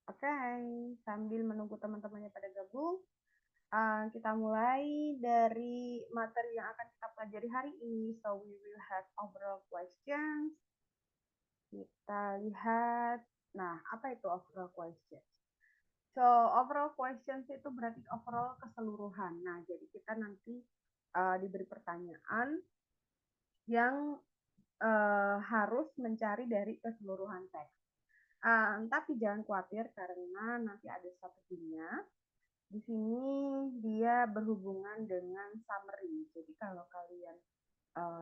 Oke, sambil menunggu teman-temannya pada gabung, kita mulai dari materi yang akan kita pelajari hari ini. So we will have overall questions. Kita lihat, nah apa itu overall questions? So overall questions itu berarti overall keseluruhan. Nah jadi kita nanti diberi pertanyaan yang harus mencari dari keseluruhan teks. Tapi jangan khawatir karena nanti ada strateginya. Di sini dia berhubungan dengan summary. Jadi kalau kalian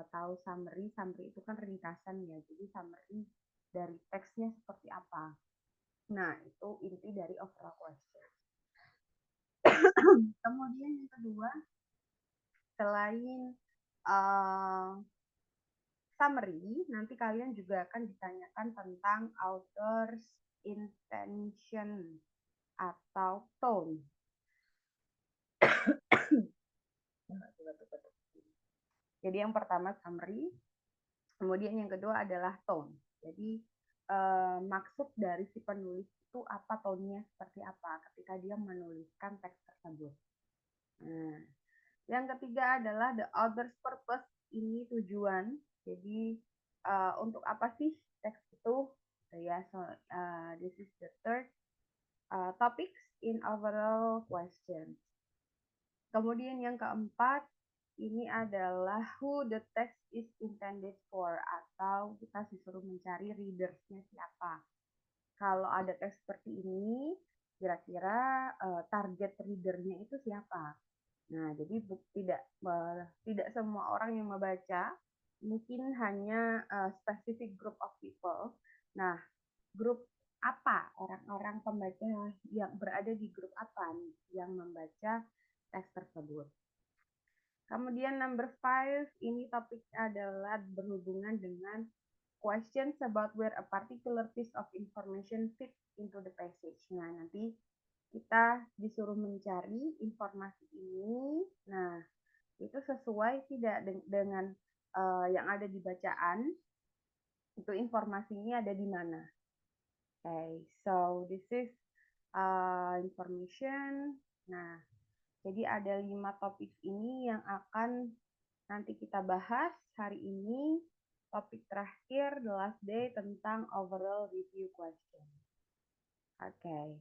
tahu summary, summary itu kan ringkasan ya. Jadi summary dari teksnya seperti apa. Nah, itu inti dari overall question. Kemudian yang kedua, selain summary, nanti kalian juga akan ditanyakan tentang author's intention atau tone. Jadi yang pertama summary, kemudian yang kedua adalah tone. Jadi maksud dari si penulis itu apa, tone-nya seperti apa ketika dia menuliskan teks tersebut. Nah, yang ketiga adalah the author's purpose, ini tujuan. Jadi untuk apa sih teks itu? So, ya, so this is the third topics in overall question. Kemudian yang keempat, ini adalah who the text is intended for, atau kita disuruh mencari readersnya siapa. Kalau ada teks seperti ini, kira-kira target readernya itu siapa. Nah, jadi tidak semua orang yang membaca, mungkin hanya specific group of people. Nah, grup apa orang-orang pembaca yang berada di grup apa nih yang membaca teks tersebut. Kemudian number 5, ini topik adalah berhubungan dengan questions about where a particular piece of information fits into the passage. Nah, nanti kita disuruh mencari informasi ini. Nah, itu sesuai tidak dengan yang ada di bacaan. Itu informasinya ada di mana. Okay, so this is information. Nah, jadi ada 5 topik ini yang akan nanti kita bahas hari ini. Topik terakhir, the last day, tentang overall review question. Okay.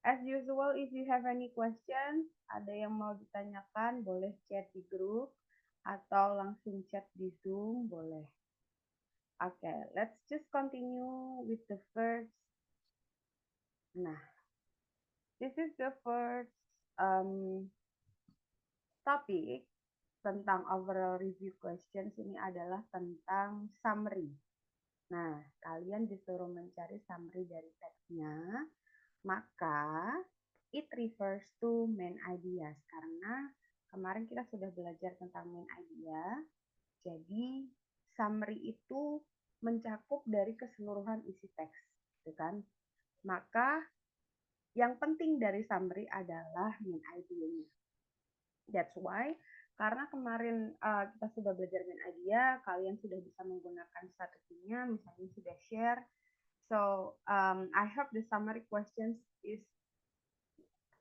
As usual, if you have any questions, ada yang mau ditanyakan, boleh chat di grup atau langsung chat di Zoom, boleh. Okay, let's just continue with the first. Nah, this is the first topik tentang overall review questions. Ini adalah tentang summary. Nah, kalian disuruh mencari summary dari teksnya, maka it refers to main ideas. Karena kemarin kita sudah belajar tentang main idea, jadi summary itu mencakup dari keseluruhan isi teks, gitu kan? Maka yang penting dari summary adalah main idea-nya. That's why, karena kemarin kita sudah belajar main idea, kalian sudah bisa menggunakan strateginya, misalnya sudah share. So, I hope the summary questions is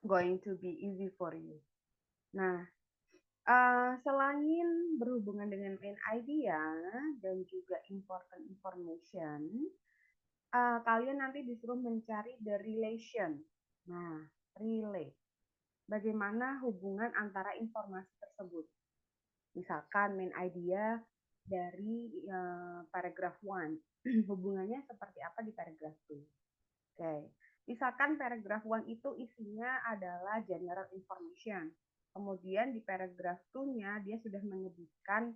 going to be easy for you. Nah, selain berhubungan dengan main idea dan juga important information, kalian nanti disuruh mencari the relation. Nah, relate. Bagaimana hubungan antara informasi tersebut. Misalkan main idea dari paragraph 1. Hubungannya seperti apa di paragraph 2. Oke. Misalkan paragraph 1 itu isinya adalah general information. Kemudian di paragraph 2-nya dia sudah menyebutkan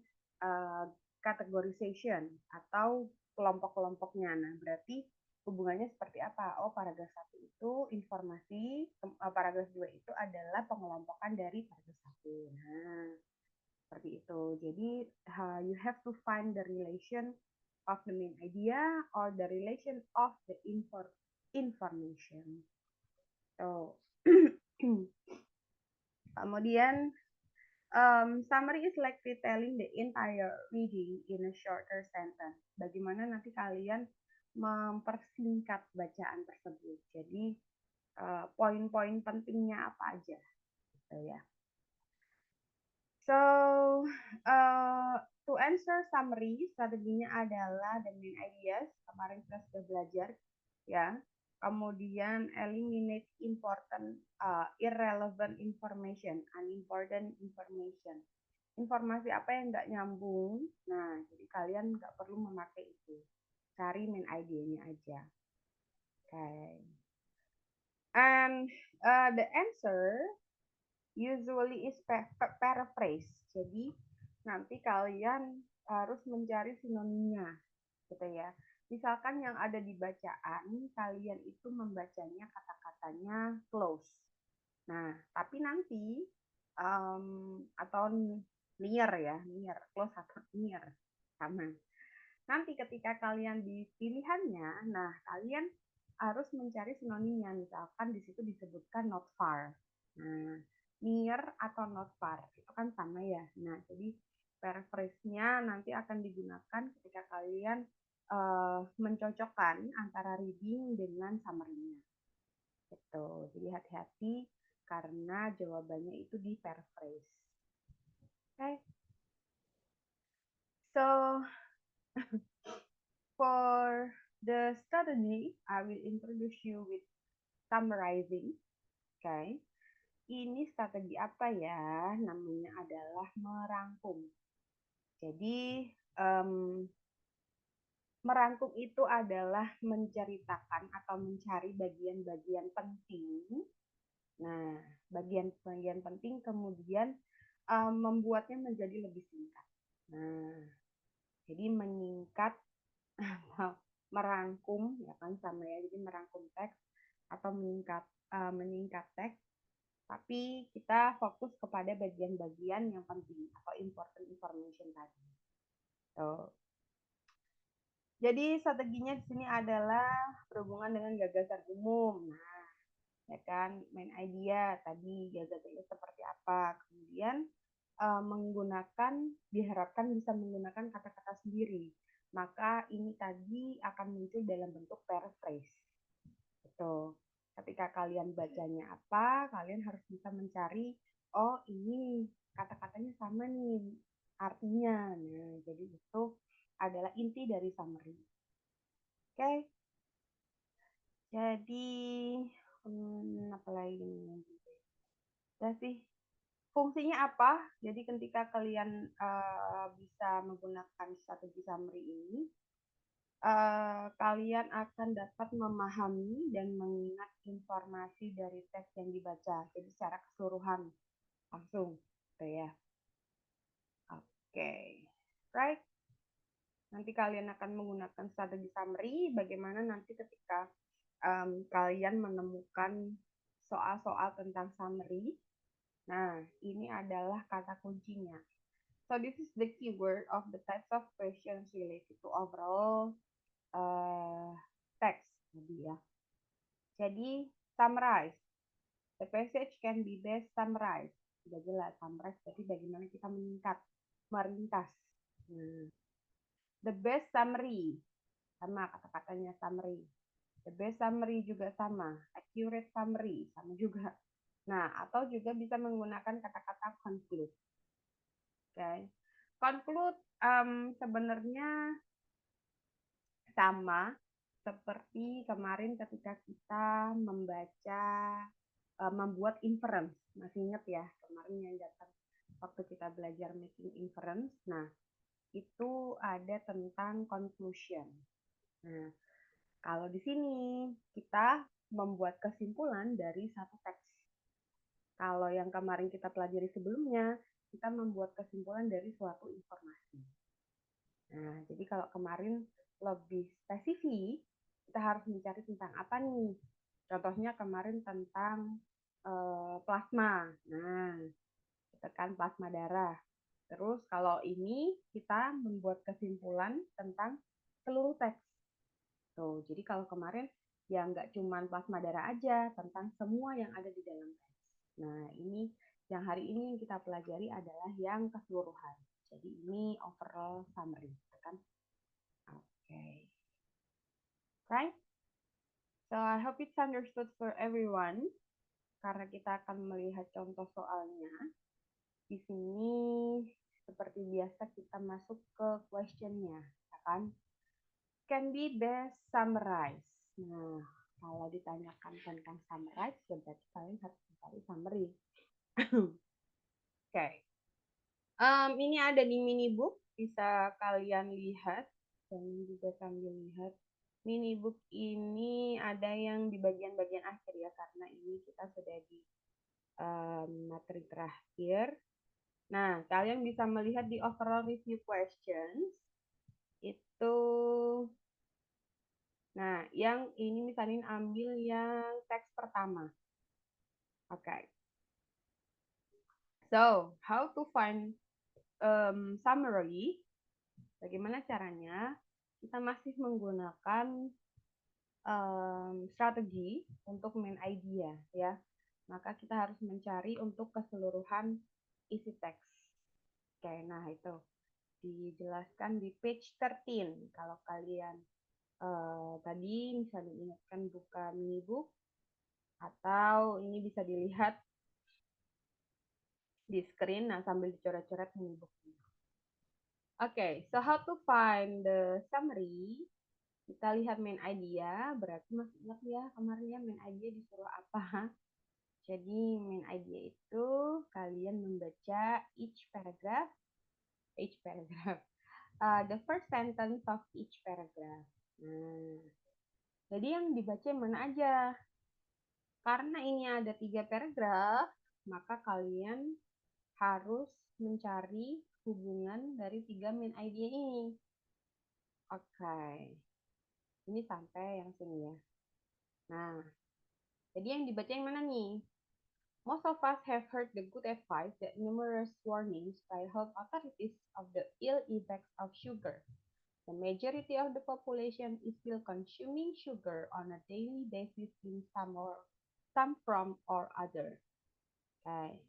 categorization atau kelompok-kelompoknya. Nah, berarti hubungannya seperti apa? Oh, paragraf 1 itu informasi, paragraf 2 itu adalah pengelompokan dari paragraf 1. Nah, seperti itu. Jadi, you have to find the relation of the main idea or the relation of the information. So, kemudian summary is like retelling the entire reading in a shorter sentence. Bagaimana nanti kalian mempersingkat bacaan tersebut. Jadi poin-poin pentingnya apa aja, gitu ya. So, to answer summary, strateginya adalah the main ideas, kemarin kita sudah belajar, ya. Kemudian eliminate important, irrelevant information, unimportant information. Informasi apa yang nggak nyambung, nah jadi kalian nggak perlu memakai itu. Cari main idea-nya aja. Okay. And the answer usually is paraphrase. Jadi nanti kalian harus mencari sinonimnya, gitu ya. Misalkan yang ada di bacaan, kalian itu membacanya kata-katanya close. Nah, tapi nanti atau near ya, near, close atau near sama. Nanti ketika kalian di pilihannya, nah kalian harus mencari sinonimnya. Misalkan di situ disebutkan not far. Nah, near atau not far itu kan sama ya. Nah, jadi paraphrase-nya nanti akan digunakan ketika kalian mencocokkan antara reading dengan summary-nya. Gitu. Jadi hati-hati karena jawabannya itu di paraphrase. Okay. So for the strategy, I will introduce you with summarizing. Okay. Ini strategi apa ya? Namanya adalah merangkum. Jadi merangkum itu adalah menceritakan atau mencari bagian-bagian penting. Nah, bagian-bagian penting kemudian membuatnya menjadi lebih singkat. Nah, jadi menyingkat atau merangkum ya kan sama ya. Jadi merangkum teks atau menyingkat teks. Tapi kita fokus kepada bagian-bagian yang penting atau important information tadi. So, jadi strateginya di sini adalah berhubungan dengan gagasan umum. Nah, ya kan, main idea tadi gagasannya seperti apa. Kemudian diharapkan bisa menggunakan kata-kata sendiri. Maka ini tadi akan muncul dalam bentuk paraphrase. Gitu. Ketika kalian bacanya apa, kalian harus bisa mencari, oh ini kata-katanya sama nih artinya. Nah, jadi itu adalah inti dari summary. Oke. Okay? Jadi apa lagi nih? Udah sih. Fungsinya apa? Jadi ketika kalian bisa menggunakan strategi summary ini, kalian akan dapat memahami dan mengingat informasi dari teks yang dibaca. Jadi secara keseluruhan langsung, gitu ya. Oke, right? Nanti kalian akan menggunakan strategi summary. Bagaimana nanti ketika kalian menemukan soal-soal tentang summary. Nah, ini adalah kata kuncinya. So this is the keyword of the types of questions related to overall text tadi ya. Jadi summarize. The passage can be best summarized. Sudah jelas summarize berarti bagaimana kita meringkas. The best summary sama kata-katanya summary. The best summary juga sama. Accurate summary sama juga. Nah, atau juga bisa menggunakan kata-kata conclude. Oke. Okay. Conclude sebenarnya sama seperti kemarin ketika kita membuat inference. Masih ingat ya kemarin yang datang waktu kita belajar making inference. Nah, itu ada tentang conclusion. Nah, kalau di sini kita membuat kesimpulan dari satu teks. Kalau yang kemarin kita pelajari sebelumnya, kita membuat kesimpulan dari suatu informasi. Nah, jadi kalau kemarin lebih spesifik, kita harus mencari tentang apa nih? Contohnya kemarin tentang plasma. Nah, kita kan plasma darah. Terus kalau ini kita membuat kesimpulan tentang seluruh teks. Tuh, jadi kalau kemarin ya nggak cuma plasma darah aja, tentang semua yang ada di dalam teks. Nah, ini yang hari ini yang kita pelajari adalah yang keseluruhan. Jadi ini overall summary, kan? Oke. Okay. Right? So I hope it's understood for everyone. Karena kita akan melihat contoh soalnya. Di sini seperti biasa kita masuk ke questionnya, ya kan? Can be best summarized. Nah, kalau ditanyakan tentang summarize, berarti kalian harus mencari summary. Oke. Ini ada di mini book, bisa kalian lihat dan juga sambil lihat. Mini book ini ada yang di bagian-bagian akhir ya, karena ini kita sudah di materi terakhir. Nah, kalian bisa melihat di overall review questions itu. Nah, yang ini misalnya ambil yang teks pertama. Oke. Okay. So, how to find summary? Bagaimana caranya? Kita masih menggunakan strategi untuk main idea ya. Maka kita harus mencari untuk keseluruhan isi teks. Oke, nah itu dijelaskan di page 13. Kalau kalian tadi misalnya diingatkan buka mini book, atau ini bisa dilihat di screen, nah sambil dicoret-coret mini booknya. Oke, so how to find the summary? Kita lihat main idea, berarti masih ingat ya kemarin ya main idea disuruh apa? Jadi main idea itu kalian membaca each paragraph, the first sentence of each paragraph. Nah, jadi yang dibaca yang mana aja? Karena ini ada 3 paragraf, maka kalian harus mencari hubungan dari 3 main idea ini. Oke, ini sampai yang sini ya. Nah, jadi yang dibaca yang mana nih? Most of us have heard the good advice that numerous warnings by health authorities of the ill effects of sugar. The majority of the population is still consuming sugar on a daily basis in some form or other. Okay.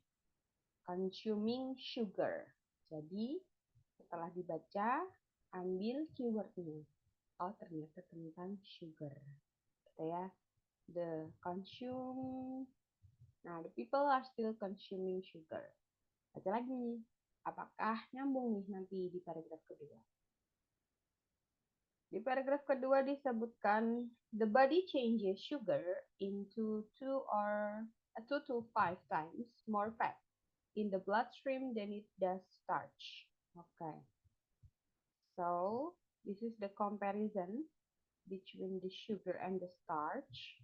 Consuming sugar. Jadi, setelah dibaca, ambil keywordnya. Oh, ternyata tentang sugar. Gitu ya. The consume. Nah, the people are still consuming sugar. Baca lagi. Apakah nyambung nih nanti di paragraf kedua? Di paragraf kedua disebutkan the body changes sugar into 2 to 5 times more fat in the bloodstream than it does starch. Okay. So, this is the comparison between the sugar and the starch.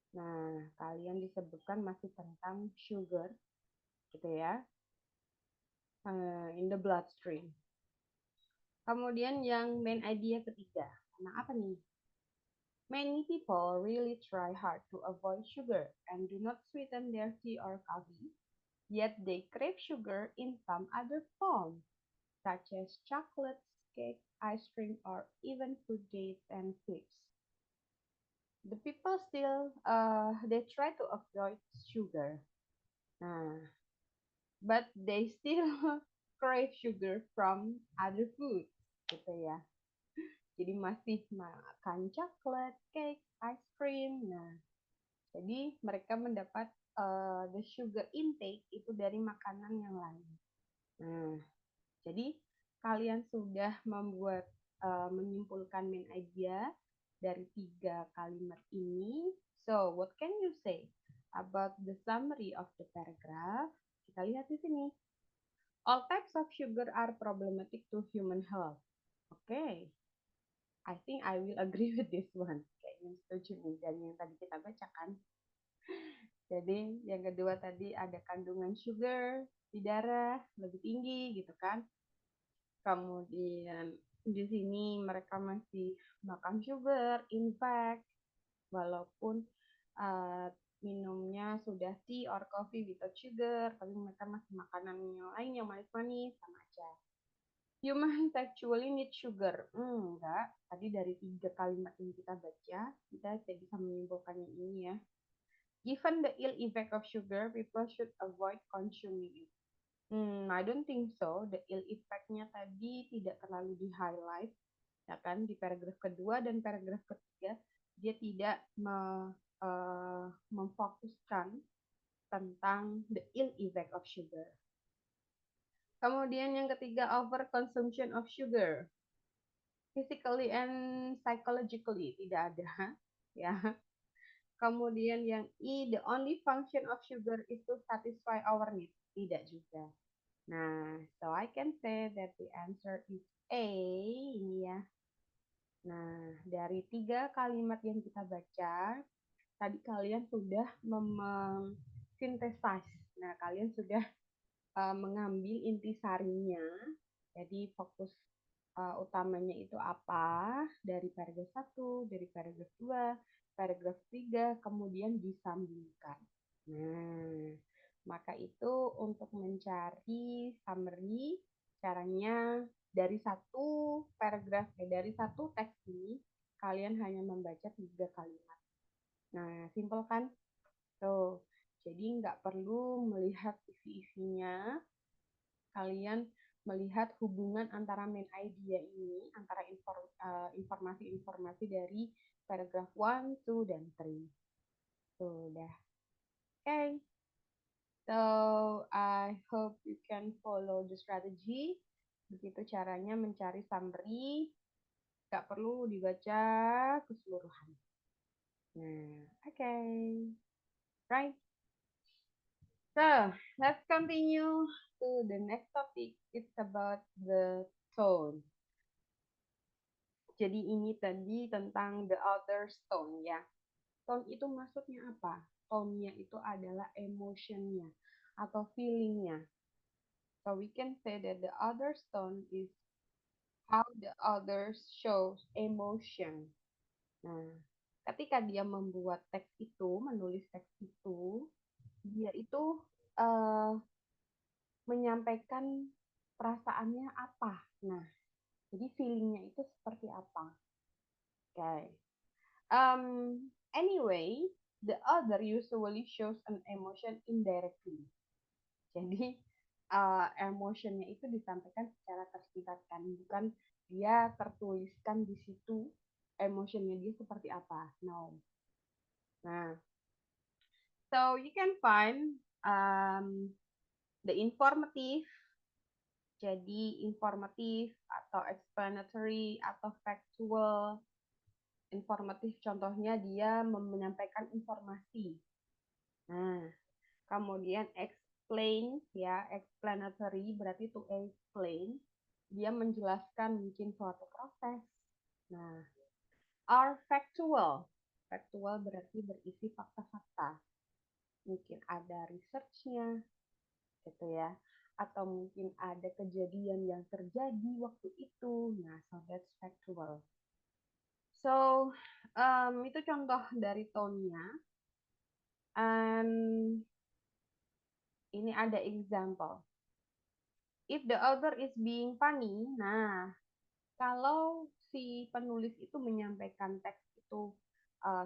Nah, kalian disebutkan masih tentang sugar, gitu ya, in the bloodstream. Kemudian yang main idea ketiga. Nah, apa nih? Many people really try hard to avoid sugar and do not sweeten their tea or coffee, yet they crave sugar in some other form, such as chocolates, cake, ice cream, or even fruit dates and figs. The people still they try to avoid sugar, but they still crave sugar from other food, gitu ya. Jadi masih makan coklat, cake, ice cream. Nah, jadi mereka mendapat the sugar intake itu dari makanan yang lain. Nah, jadi kalian sudah membuat menyimpulkan main idea dari 3 kalimat ini. So, what can you say about the summary of the paragraph? Kita lihat di sini. All types of sugar are problematic to human health. Okay. I think I will agree with this one. Kayaknya setuju nih dari yang tadi kita bacakan. Jadi yang kedua tadi ada kandungan sugar di darah lebih tinggi gitu kan. Kemudian di sini mereka masih makan sugar, in fact, walaupun minumnya sudah tea or coffee without sugar, tapi mereka masih makanan yang lain yang manis-manis sama aja. Humans actually need sugar. Enggak. Tadi dari 3 kalimat yang kita baca, kita bisa menyimpulkannya ini ya. Given the ill effect of sugar, people should avoid consuming it. I don't think so. The ill effect-nya tadi tidak terlalu di-highlight, ya kan, di paragraf kedua dan paragraf ketiga. Dia tidak memfokuskan tentang the ill effect of sugar. Kemudian yang ketiga, overconsumption of sugar. Physically and psychologically tidak ada, ya. Kemudian yang E, the only function of sugar is to satisfy our needs. Tidak juga. Nah, so I can say that the answer is A, ini ya. Nah, dari 3 kalimat yang kita baca, tadi kalian sudah synthesize. Nah, kalian sudah mengambil intisarinya. Jadi fokus utamanya itu apa dari paragraf 1, dari paragraf 2, paragraf 3, kemudian disambungkan. Nah, maka itu untuk mencari summary, caranya dari satu paragraf, dari satu teks ini, kalian hanya membaca 3 kalimat. Nah, simpel kan? Tuh, jadi nggak perlu melihat isi-isinya, kalian melihat hubungan antara main idea ini, antara informasi-informasi dari paragraf 1, 2, dan 3. Tuh, udah. Okay. So, I hope you can follow the strategy. Begitu caranya mencari summary. Nggak perlu dibaca keseluruhan. Nah, okay. Right. So, let's continue to the next topic. It's about the tone. Jadi ini tadi tentang the other tone ya. Tone itu maksudnya apa? Tone-nya itu adalah emotion-nya atau feeling-nya. So we can say that the other tone is how the others shows emotion. Nah, ketika dia membuat teks itu, menulis teks itu, dia itu uh, menyampaikan perasaannya apa. Nah, jadi feelingnya itu seperti apa. Oke. Okay. Anyway, the other usually shows an emotion indirectly. Jadi emotionnya itu disampaikan secara tersingkatkan, bukan dia tertuliskan di situ emotionnya dia seperti apa. No. Nah, so you can find the informative. Jadi informatif atau explanatory atau factual. Informatif contohnya dia menyampaikan informasi. Nah, kemudian explain ya, explanatory berarti to explain, dia menjelaskan mungkin suatu proses. Nah, are factual. Factual berarti berisi fakta-fakta. Mungkin ada research-nya gitu ya, atau mungkin ada kejadian yang terjadi waktu itu. Nah, so that's factual. So, itu contoh dari tone-nya. And ini ada example. If the author is being funny, nah, kalau si penulis itu menyampaikan teks itu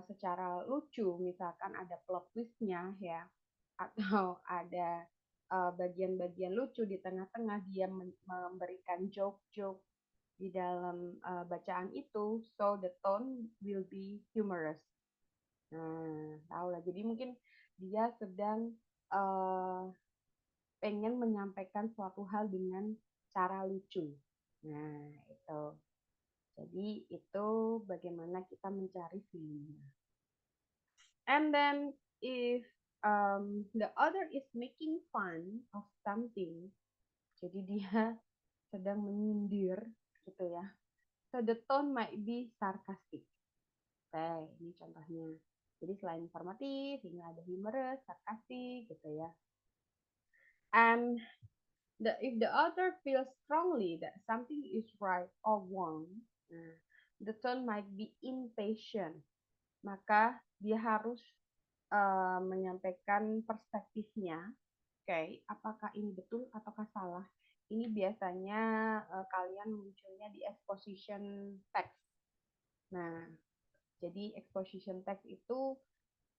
secara lucu, misalkan ada plot twist-nya ya, atau ada bagian-bagian lucu di tengah-tengah, dia memberikan joke-joke di dalam bacaan itu, so the tone will be humorous. Nah, tahu lah. Jadi mungkin dia sedang pengen menyampaikan suatu hal dengan cara lucu. Nah, itu. Jadi itu bagaimana kita mencari feelingnya. And then if the other is making fun of something, jadi dia sedang menyindir gitu ya. So the tone might be sarcastic. Oke, ini contohnya. Jadi selain informatif, ini ada humorous, sarcastic gitu ya. And if the author feels strongly that something is right or wrong, the tone might be impatient. Maka dia harus menyampaikan perspektifnya. Oke, apakah ini betul ataukah salah? Ini biasanya kalian munculnya di exposition text. Nah, jadi exposition text itu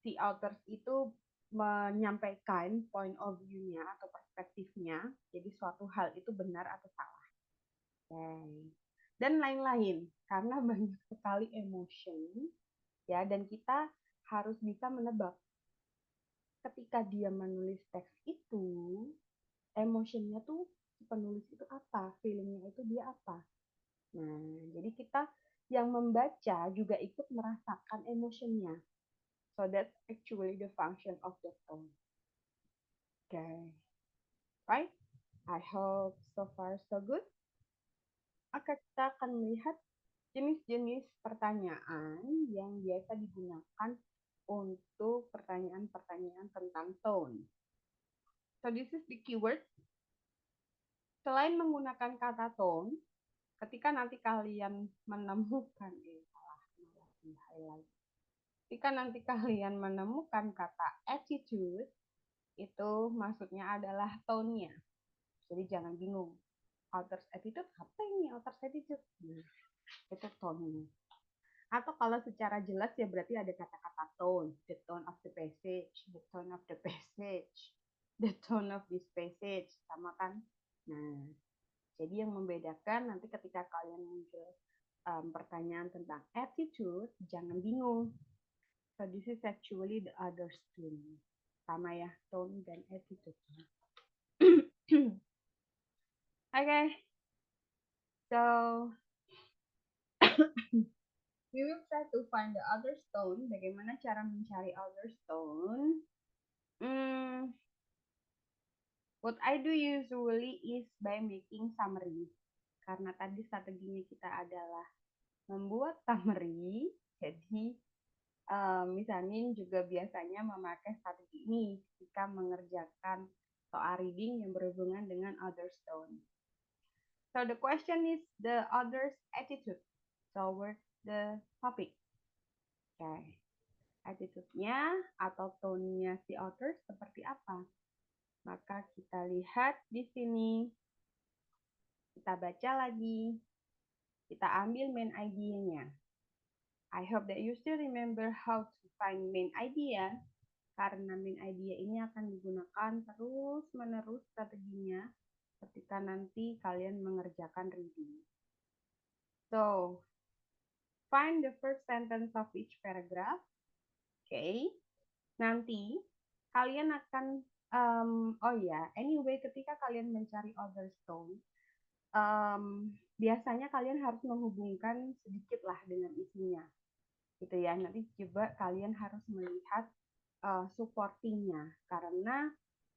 si authors itu menyampaikan point of view-nya atau perspektifnya, jadi suatu hal itu benar atau salah. Okay. Dan lain-lain, karena banyak sekali emotion, ya, dan kita harus bisa menebak ketika dia menulis teks itu, emotionnya tuh penulis itu apa, feelingnya itu dia apa. Nah, jadi kita yang membaca juga ikut merasakan emotionnya. So that's actually the function of the tone. Okay, right? I hope so far so good. Oke, kita akan melihat jenis-jenis pertanyaan yang biasa digunakan untuk pertanyaan-pertanyaan tentang tone. So this is the keyword. Selain menggunakan kata tone, ketika nanti kalian menemukan ketika nanti kalian menemukan kata attitude, itu maksudnya adalah tone-nya. Jadi jangan bingung. Author's attitude, apa ini author's attitude? Itu tone-nya. Atau kalau secara jelas ya berarti ada kata-kata tone, the tone of the passage, the tone of the passage, the tone of this passage, sama kan? Nah, jadi yang membedakan nanti ketika kalian muncul pertanyaan tentang attitude, jangan bingung. So this is actually the other tone. Sama ya, tone dan attitude. Okay, so we will try to find the other stone. Bagaimana cara mencari other stone? What I do usually is by making summary. Karena tadi strateginya kita adalah membuat summary, jadi misalnya juga biasanya memakai strategi ini ketika mengerjakan soal reading yang berhubungan dengan other stone. So the question is the other's attitude toward the topic. Okay. Attitude-nya atau tone-nya si author seperti apa? Maka kita lihat di sini. Kita baca lagi. Kita ambil main idea-nya. I hope that you still remember how to find main idea. Karena main idea ini akan digunakan terus-menerus strateginya ketika nanti kalian mengerjakan reading. So, find the first sentence of each paragraph. Okay. Nanti kalian akan, anyway, ketika kalian mencari other stone, biasanya kalian harus menghubungkan sedikit lah dengan isinya. Gitu ya. Nanti coba kalian harus melihat supportingnya. Karena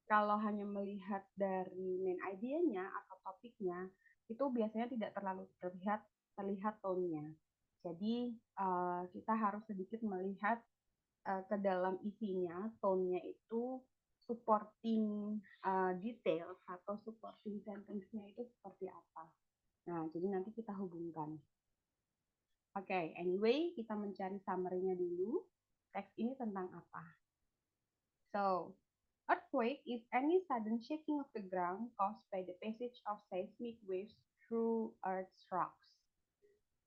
kalau hanya melihat dari main idea-nya atau topiknya, itu biasanya tidak terlalu terlihat tone-nya. Jadi kita harus sedikit melihat ke dalam isinya, tone-nya itu supporting detail atau supporting sentence-nya itu seperti apa. Nah, jadi nanti kita hubungkan. Oke, anyway, kita mencari summary-nya dulu. Teks ini tentang apa? So, earthquake is any sudden shaking of the ground caused by the passage of seismic waves through Earth's rocks.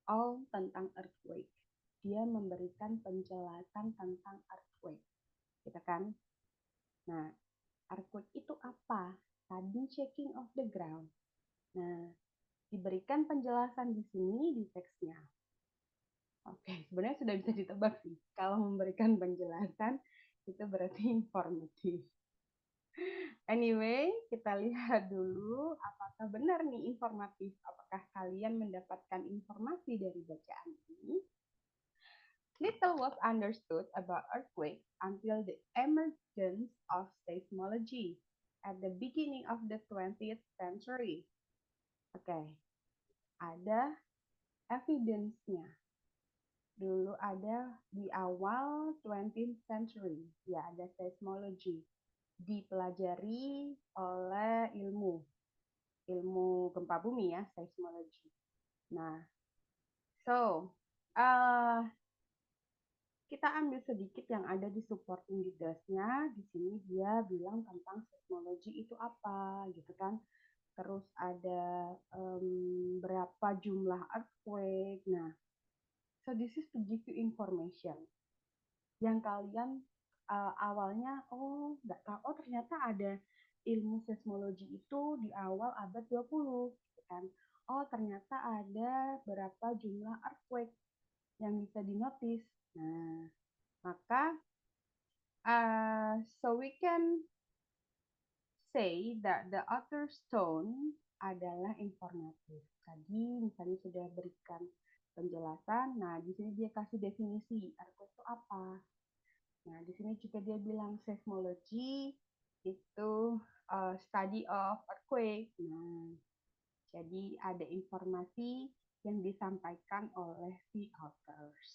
All tentang earthquake. Dia memberikan penjelasan tentang earthquake. Gitu kan? Nah, earthquake itu apa? Sudden shaking of the ground. Nah, diberikan penjelasan di sini di teksnya. Oke, sebenarnya sudah bisa ditebak sih. Kalau memberikan penjelasan, itu berarti informatif. Anyway, kita lihat dulu apakah benar nih informatif. Apakah kalian mendapatkan informasi dari bacaan ini? Little was understood about earthquakes until the emergence of seismology at the beginning of the 20th century. Oke, ada evidence-nya. Dulu ada di awal 20th century, ya ada seismology. Dipelajari oleh ilmu gempa bumi ya, seismology. Nah, kita ambil sedikit yang ada di supporting details-nya. Di sini dia bilang tentang seismology itu apa, gitu kan. Terus ada berapa jumlah earthquake. Nah, so this is to give you information. Yang kalian awalnya, nggak tahu, ternyata ada ilmu seismologi itu di awal abad 20, gitu kan. Ternyata ada berapa jumlah earthquake. yang bisa dinotis. Nah, maka so we can say that the author's tone adalah informatif. Tadi misalnya sudah berikan penjelasan, nah di sini dia kasih definisi earthquake itu apa. Nah di sini juga dia bilang seismology itu study of earthquake. Nah jadi ada informasi yang disampaikan oleh si authors.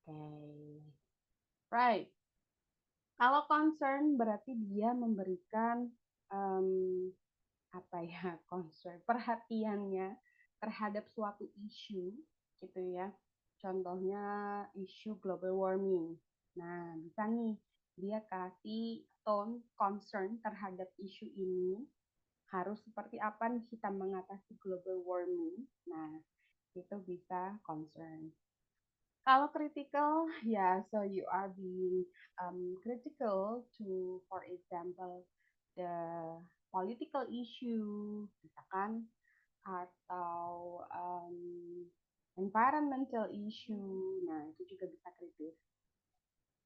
Okay. Right. Kalau concern berarti dia memberikan apa ya concern perhatiannya terhadap suatu isu gitu ya. Contohnya isu global warming. Nah, bisa nih dia kasih tone concern terhadap isu ini harus seperti apa nih kita mengatasi global warming. Nah, itu bisa concern. Kalau critical, ya, so you are being critical to, for example, the political issue, misalkan, atau environmental issue. Nah, itu juga bisa kritis.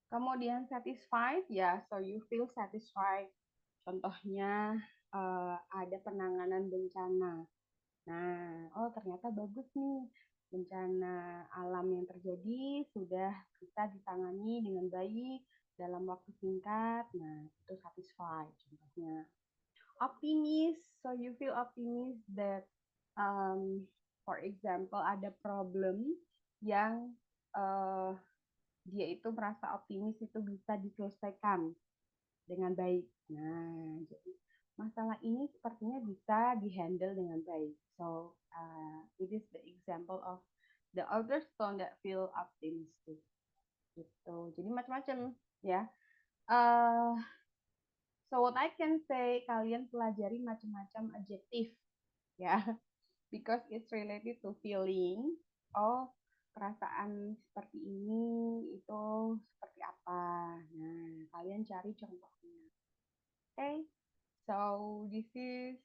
Kemudian satisfied, ya, so you feel satisfied. Contohnya ada penanganan bencana. Nah, oh ternyata bagus nih bencana alam yang terjadi sudah bisa ditangani dengan baik dalam waktu singkat. Nah, itu satisfied contohnya. Optimis, so you feel optimis that for example ada problem yang dia itu merasa optimis itu bisa diselesaikan dengan baik. Nah, jadi masalah ini sepertinya bisa dihandle dengan baik. So, it is the example of the other stone that feel optimistic. Gitu. Jadi macam-macam ya. So what I can say, kalian pelajari macam-macam adjektif ya, because it's related to feeling. Oh, perasaan seperti ini itu seperti apa. Nah, kalian cari contohnya. Okay. So this is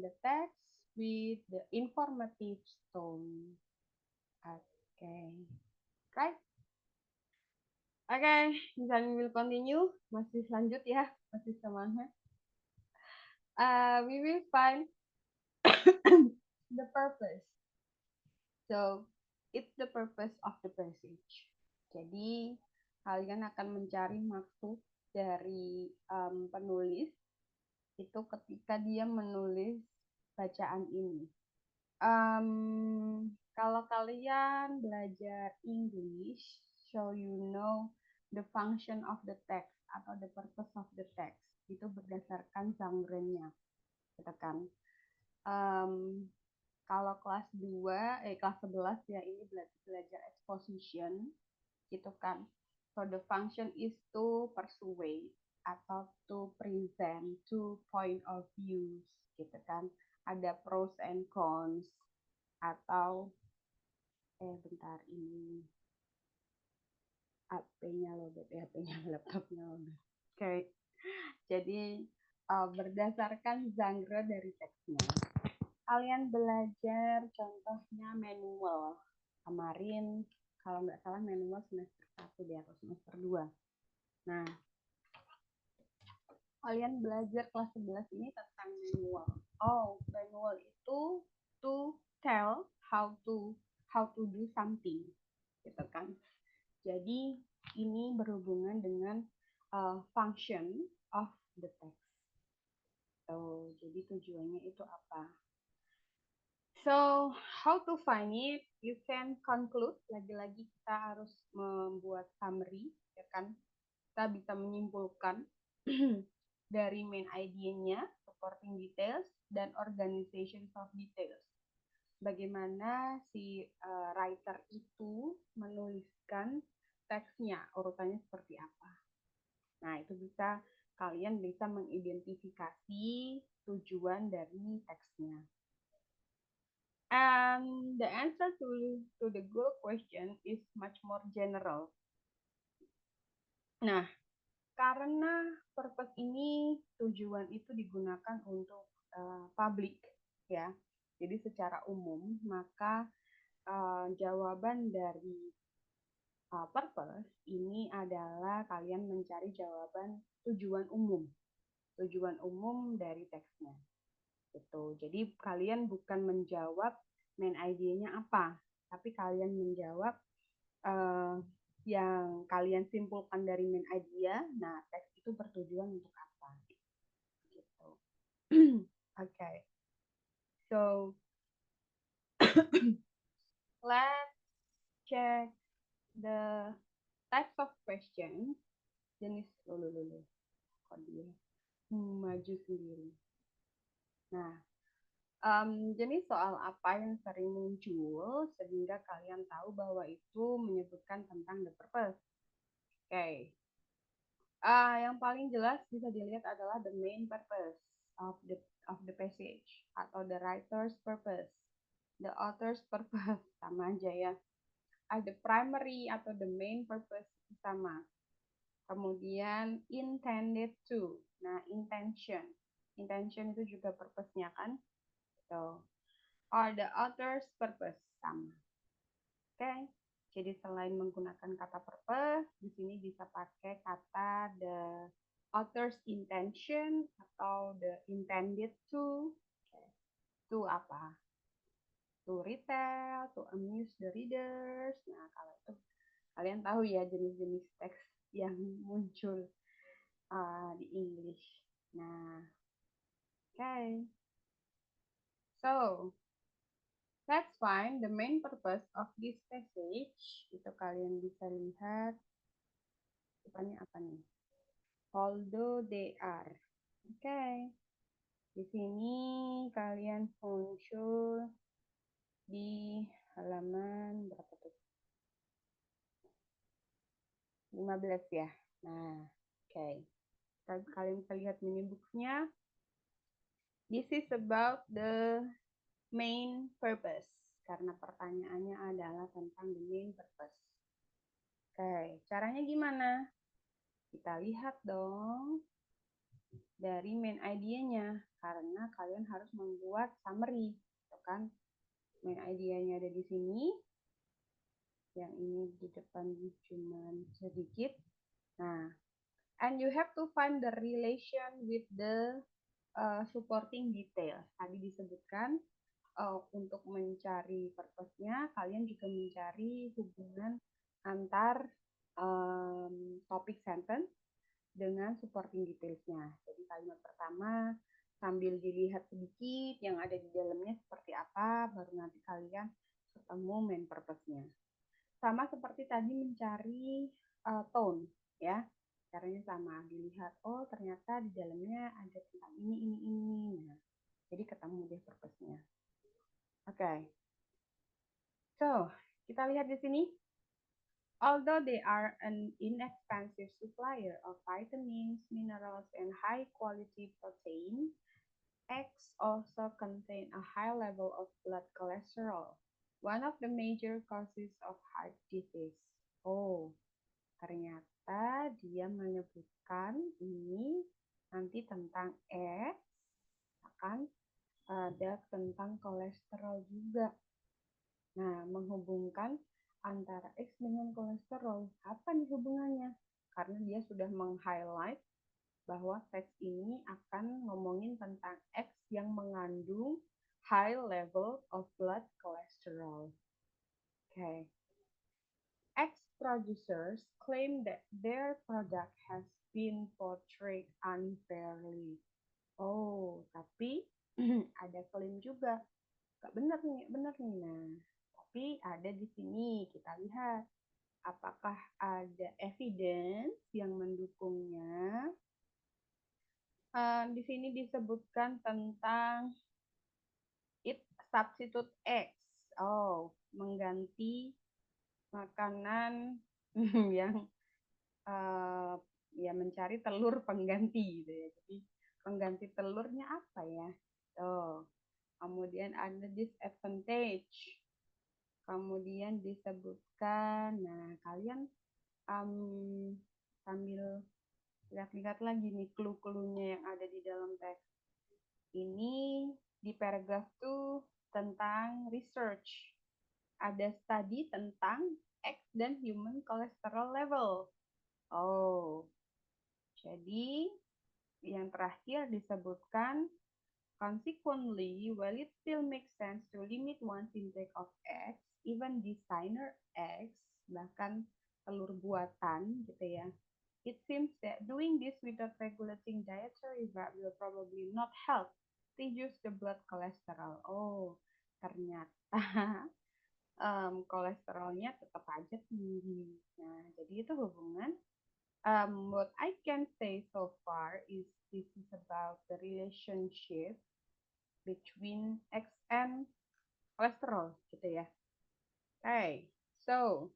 the text with the informative tone. Okay, right? Okay, then we will continue. Masih lanjut ya, masih semangat. We will find the purpose. So it's the purpose of the passage. Jadi kalian akan mencari maksud dari penulis itu ketika dia menulis bacaan ini. Kalau kalian belajar English, so you know the function of the text atau the purpose of the text itu berdasarkan genre-nya, gitu kan. Kalau kelas 2, kelas 11 ya ini belajar exposition, gitu kan. So the function is to persuade atau to present two point of views, gitu kan. Ada pros and cons atau bentar ini HP-nya lobet ya, HP-nya laptopnya lobet. Oke. Jadi berdasarkan genre dari teksnya. Kalian belajar contohnya manual. Kemarin kalau nggak salah manual semester 1 deh atau semester 2. Nah, kalian belajar kelas 11 ini tentang manual. Oh, manual itu to tell how to do something, gitu kan. Jadi ini berhubungan dengan function of the text. So, jadi tujuannya itu apa? So, how to find it? You can conclude. Lagi-lagi kita harus membuat summary, ya kan? Kita bisa menyimpulkan dari main idea-nya, supporting details, dan organization of details. Bagaimana si writer itu menuliskan teksnya, urutannya seperti apa. Nah, itu bisa kalian bisa mengidentifikasi tujuan dari teksnya. And the answer to the goal question is much more general. Nah, karena purpose ini tujuan itu digunakan untuk publik ya. Jadi secara umum, maka jawaban dari purpose ini adalah kalian mencari jawaban tujuan umum dari teksnya. Gitu. Jadi kalian bukan menjawab main idea-nya apa, tapi kalian menjawab yang kalian simpulkan dari main idea. Nah, teks itu bertujuan untuk apa? Gitu. Okay. So let's check the types of questions. Jenis lulu kok dia maju sendiri. Nah, jenis soal apa yang sering muncul sehingga kalian tahu bahwa itu menyebutkan tentang the purpose. Oke. Yang paling jelas bisa dilihat adalah the main purpose of the passage atau the writer's purpose, the author's purpose sama aja ya. The primary atau the main purpose sama. Kemudian intended to. Nah, intention itu juga purpose-nya kan. So, or the author's purpose sama. Oke. Jadi selain menggunakan kata purpose, di sini bisa pakai kata the author's intention atau the intended to. Okay. To apa? To retell, to amuse the readers. Nah, kalau itu kalian tahu ya jenis-jenis teks yang muncul di English. Nah, okay. So, let's find the main purpose of this passage. Itu kalian bisa lihat depannya apa nih? Although they are. Okay. Di sini kalian muncul di halaman berapa tuh? 15 ya. Nah, okay. Kalian bisa lihat mini booknya. This is about the main purpose. Karena pertanyaannya adalah tentang the main purpose. Oke, caranya gimana? Kita lihat dong dari main idea-nya. Karena kalian harus membuat summary. Kan? Main idea-nya ada di sini. Yang ini di depan cuma sedikit. Nah, and you have to find the relation with the supporting details. Tadi disebutkan untuk mencari purpose-nya, kalian juga mencari hubungan antar topik sentence dengan supporting details-nya. Jadi kalimat pertama sambil dilihat sedikit yang ada di dalamnya seperti apa, baru nanti kalian ketemu main purpose-nya. Sama seperti tadi mencari tone, ya. Caranya sama, dilihat, oh ternyata di dalamnya ada tentang ini. Nah, jadi ketemu deh purpose-nya. Oke. So, kita lihat di sini. Although they are an inexpensive supplier of vitamins, minerals, and high-quality protein, eggs also contain a high level of blood cholesterol, one of the major causes of heart disease. Oh, ternyata dia menyebutkan ini nanti tentang eggs, akan ada tentang kolesterol juga. Nah, menghubungkan antara X dengan kolesterol. Apa nih hubungannya? Karena dia sudah meng-highlight bahwa teks ini akan ngomongin tentang X yang mengandung high level of blood cholesterol. Okay. X producers claim that their product has been portrayed unfairly. Oh, tapi ada klaim juga. Gak benar nih. Nah, tapi ada di sini, kita lihat apakah ada evidence yang mendukungnya. Di sini disebutkan tentang it substitute eggs. Oh, mengganti makanan yang ya mencari telur pengganti gitu ya. Jadi pengganti telurnya apa ya? Oh, kemudian ada disadvantage. Kemudian disebutkan, nah kalian sambil lihat-lihat lagi nih clue-cluenya yang ada di dalam teks. Ini di paragraf tuh tentang research. ada studi tentang X dan human cholesterol level. Oh, jadi yang terakhir disebutkan, consequently, while it still makes sense to limit one's intake of eggs, even designer eggs, bahkan telur buatan gitu ya, it seems that doing this without regulating dietary fat will probably not help reduce the blood cholesterol. Oh, ternyata kolesterolnya tetap aja tinggi. Nah, jadi itu hubungan. What I can say so far is this is about the relationship between X and cholesterol, gitu ya. Okay, so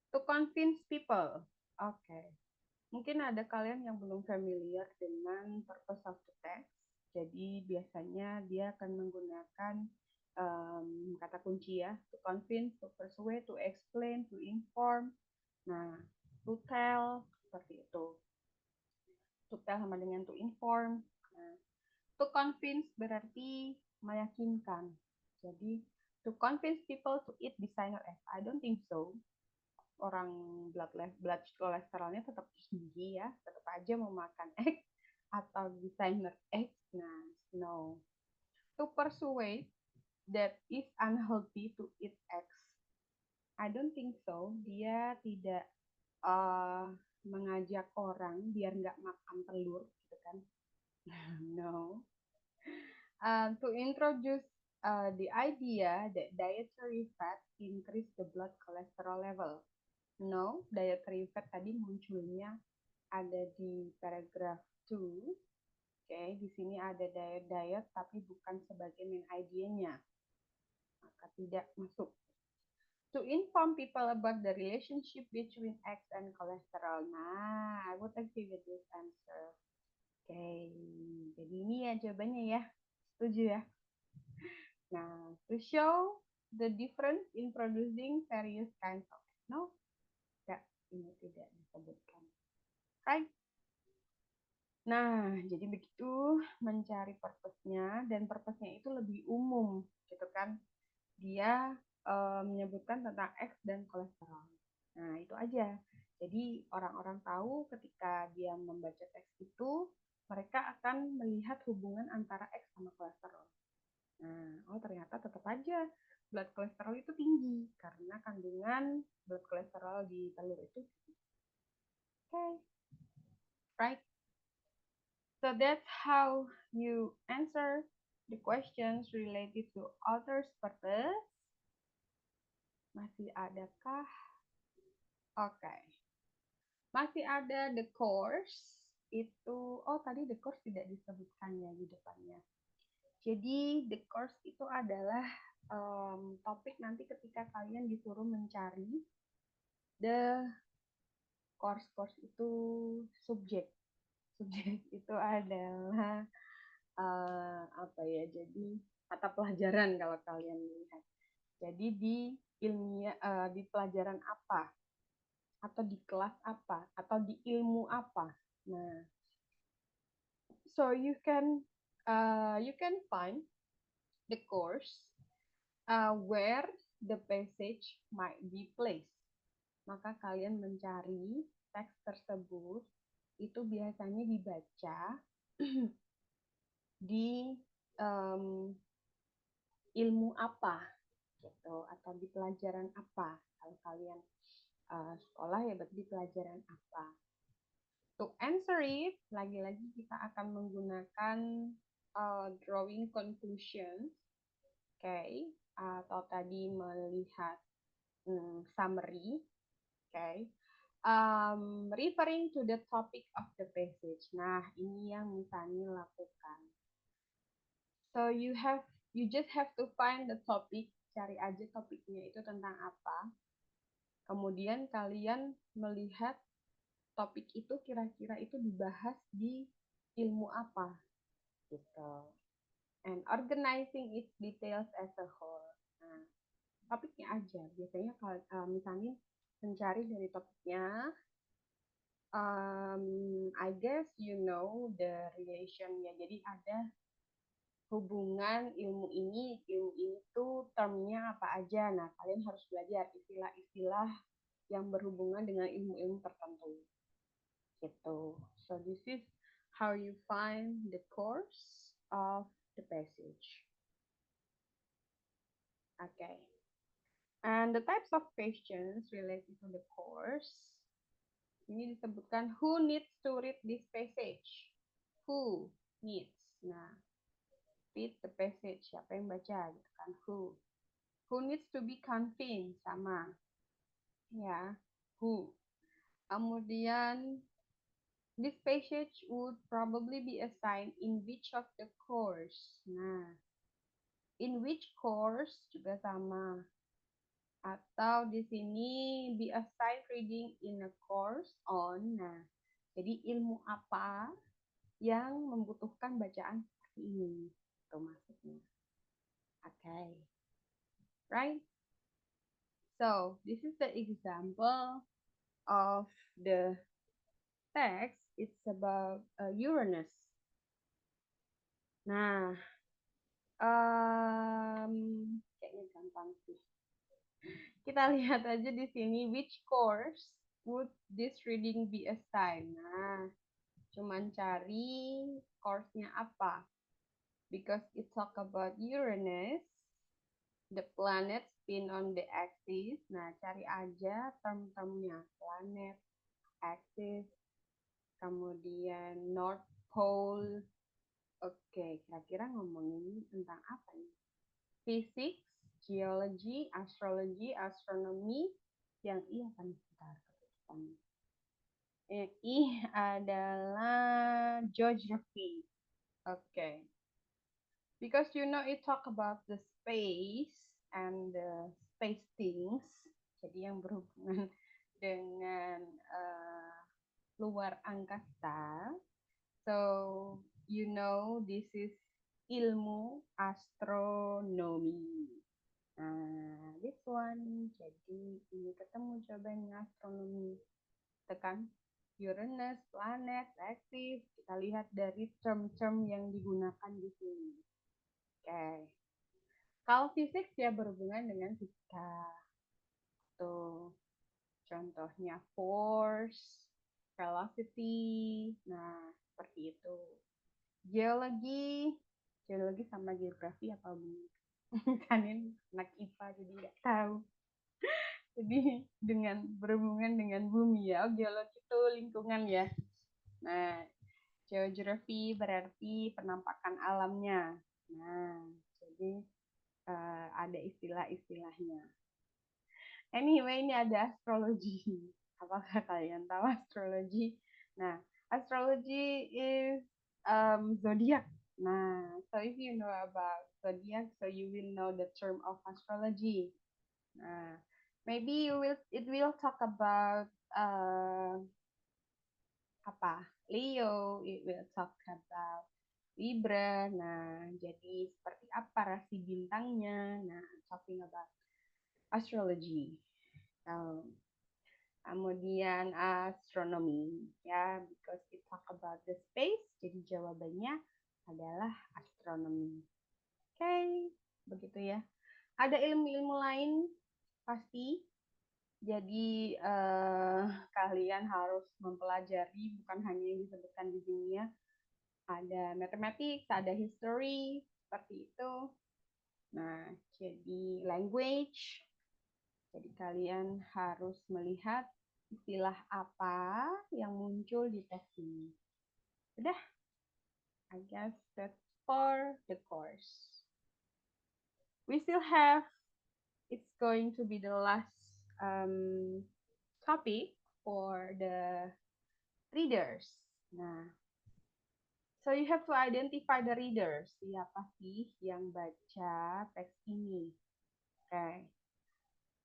to convince people. Oke, okay. Mungkin ada kalian yang belum familiar dengan purpose of the text. Jadi biasanya dia akan menggunakan kata kunci ya, to convince, to persuade, to explain, to inform. Nah, to tell seperti itu. To tell sama dengan to inform. Nah, to convince berarti meyakinkan. Jadi to convince people to eat designer egg. I don't think so. Orang blood kolesterolnya tetap tinggi ya, tetap aja mau makan egg atau designer egg. Nah, no. To persuade that is unhealthy to eat eggs. I don't think so. Dia tidak mengajak orang biar nggak makan telur, gitu kan? No. To introduce the idea that dietary fat increase the blood cholesterol level. No, dietary fat tadi munculnya ada di paragraph 2. Oke, di sini ada diet tapi bukan sebagai main idenya. Maka tidak masuk. To inform people about the relationship between eggs and cholesterol. Nah, I would agree with this answer. Oke, jadi ini ya jawabannya ya. Setuju ya? Nah, to show the difference in producing various kinds of eggs. No, tidak, ini tidak disebutkan. Right? Nah, jadi begitu mencari purpose-nya, dan purpose-nya itu lebih umum, gitu kan. Dia menyebutkan tentang X dan kolesterol. Nah, itu aja. Jadi orang-orang tahu ketika dia membaca teks itu, mereka akan melihat hubungan antara X sama kolesterol. Nah, oh ternyata tetap aja blood kolesterol itu tinggi karena kandungan blood kolesterol di telur itu tinggi. Okay, right? So that's how you answer the questions related to author's purpose. Masih adakah? Oke. Okay. Masih ada the course. Itu, oh tadi the course tidak disebutkan ya di depannya. Jadi the course itu adalah topik nanti ketika kalian disuruh mencari the course itu subjek. Subjek itu adalah apa ya? Jadi mata pelajaran kalau kalian lihat. Jadi di ilmiah di pelajaran apa, atau di kelas apa, atau di ilmu apa. Nah, so you can find the course where the passage might be placed. Maka kalian mencari teks tersebut itu biasanya dibaca di ilmu apa gitu, atau di pelajaran apa. Kalau kalian sekolah ya berarti di pelajaran apa. To answer it, lagi-lagi kita akan menggunakan drawing conclusion, okay, atau tadi melihat summary, okay. Referring to the topic of the passage. Nah, ini yang Misani lakukan. So you just have to find the topic, cari aja topiknya itu tentang apa. Kemudian kalian melihat topik itu kira-kira itu dibahas di ilmu apa gitu. And organizing its details as a whole. Nah, topiknya aja. Biasanya kalau misalnya mencari dari topiknya, I guess you know the relation ya. Jadi ada hubungan ilmu ini tuh termnya apa aja. Nah, kalian harus belajar istilah-istilah yang berhubungan dengan ilmu-ilmu tertentu. Gitu. So this is how you find the course of the passage. Okay. And the types of questions related to the course. Ini disebutkan who needs to read this passage? Who needs? Nah, read the passage. Siapa yang baca? Gitu kan, who. Who needs to be convinced? Sama. Ya, who. Kemudian, this passage would probably be assigned in which of the course? Nah, in which course juga sama. Atau di sini be assigned reading in a course on. Nah, jadi ilmu apa yang membutuhkan bacaan seperti ini? Itu maksudnya. Okay. Right? So, this is the example of the text. It's about Uranus. Nah, kayaknya gampang sih. Kita lihat aja di sini, which course would this reading be assigned? Nah, cuman cari course-nya apa. Because it talk about Uranus, the planet spin on the axis. Nah, cari aja term-termnya. Planet, axis, kemudian North Pole. Oke, kira-kira ngomongin tentang apa nih? Physics, geology, astrology, astronomy. Yang I akan sebentar ketutupan. Yang I adalah geography. Oke. Because you know it talk about the space and the space things. Jadi yang berhubungan dengan luar angkasa. So, you know this is ilmu astronomi. Nah, this one. Jadi ini ketemu jawabannya astronomi. Tekan Uranus, planet, axis. Kita lihat dari term-term yang digunakan di sini. Oke. Kalau fisik dia berhubungan dengan fisika. Tuh. Contohnya force, velocity. Nah, seperti itu. Geologi sama geografi apa hubungannya? Kalian anak IPA jadi nggak tahu. Jadi dengan berhubungan dengan bumi ya. Oh, geologi itu lingkungan ya. Nah, geografi berarti penampakan alamnya. Nah, jadi ada istilah-istilahnya. Anyway, ini ada astrologi. Apakah kalian tahu astrologi? Nah, astrologi is zodiac. Nah, so if you know about zodiac, so you will know the term of astrology. Nah, maybe it will talk about apa? Leo, it will talk about Libra. Nah, jadi seperti apa rasi bintangnya? Nah, talking about astrology. Kemudian astronomy, ya, because it talk about the space, jadi jawabannya adalah astronomy. Oke, begitu ya. Ada ilmu-ilmu lain pasti. Jadi kalian harus mempelajari bukan hanya yang disebutkan di sini ya. Ada mathematics, ada history, seperti itu. Nah, jadi language. Jadi kalian harus melihat istilah apa yang muncul di tes ini. Udah, I guess that's for the course. We still have, it's going to be the last topic for the readers. Nah, so you have to identify the readers. Siapa sih yang baca teks ini? Okay.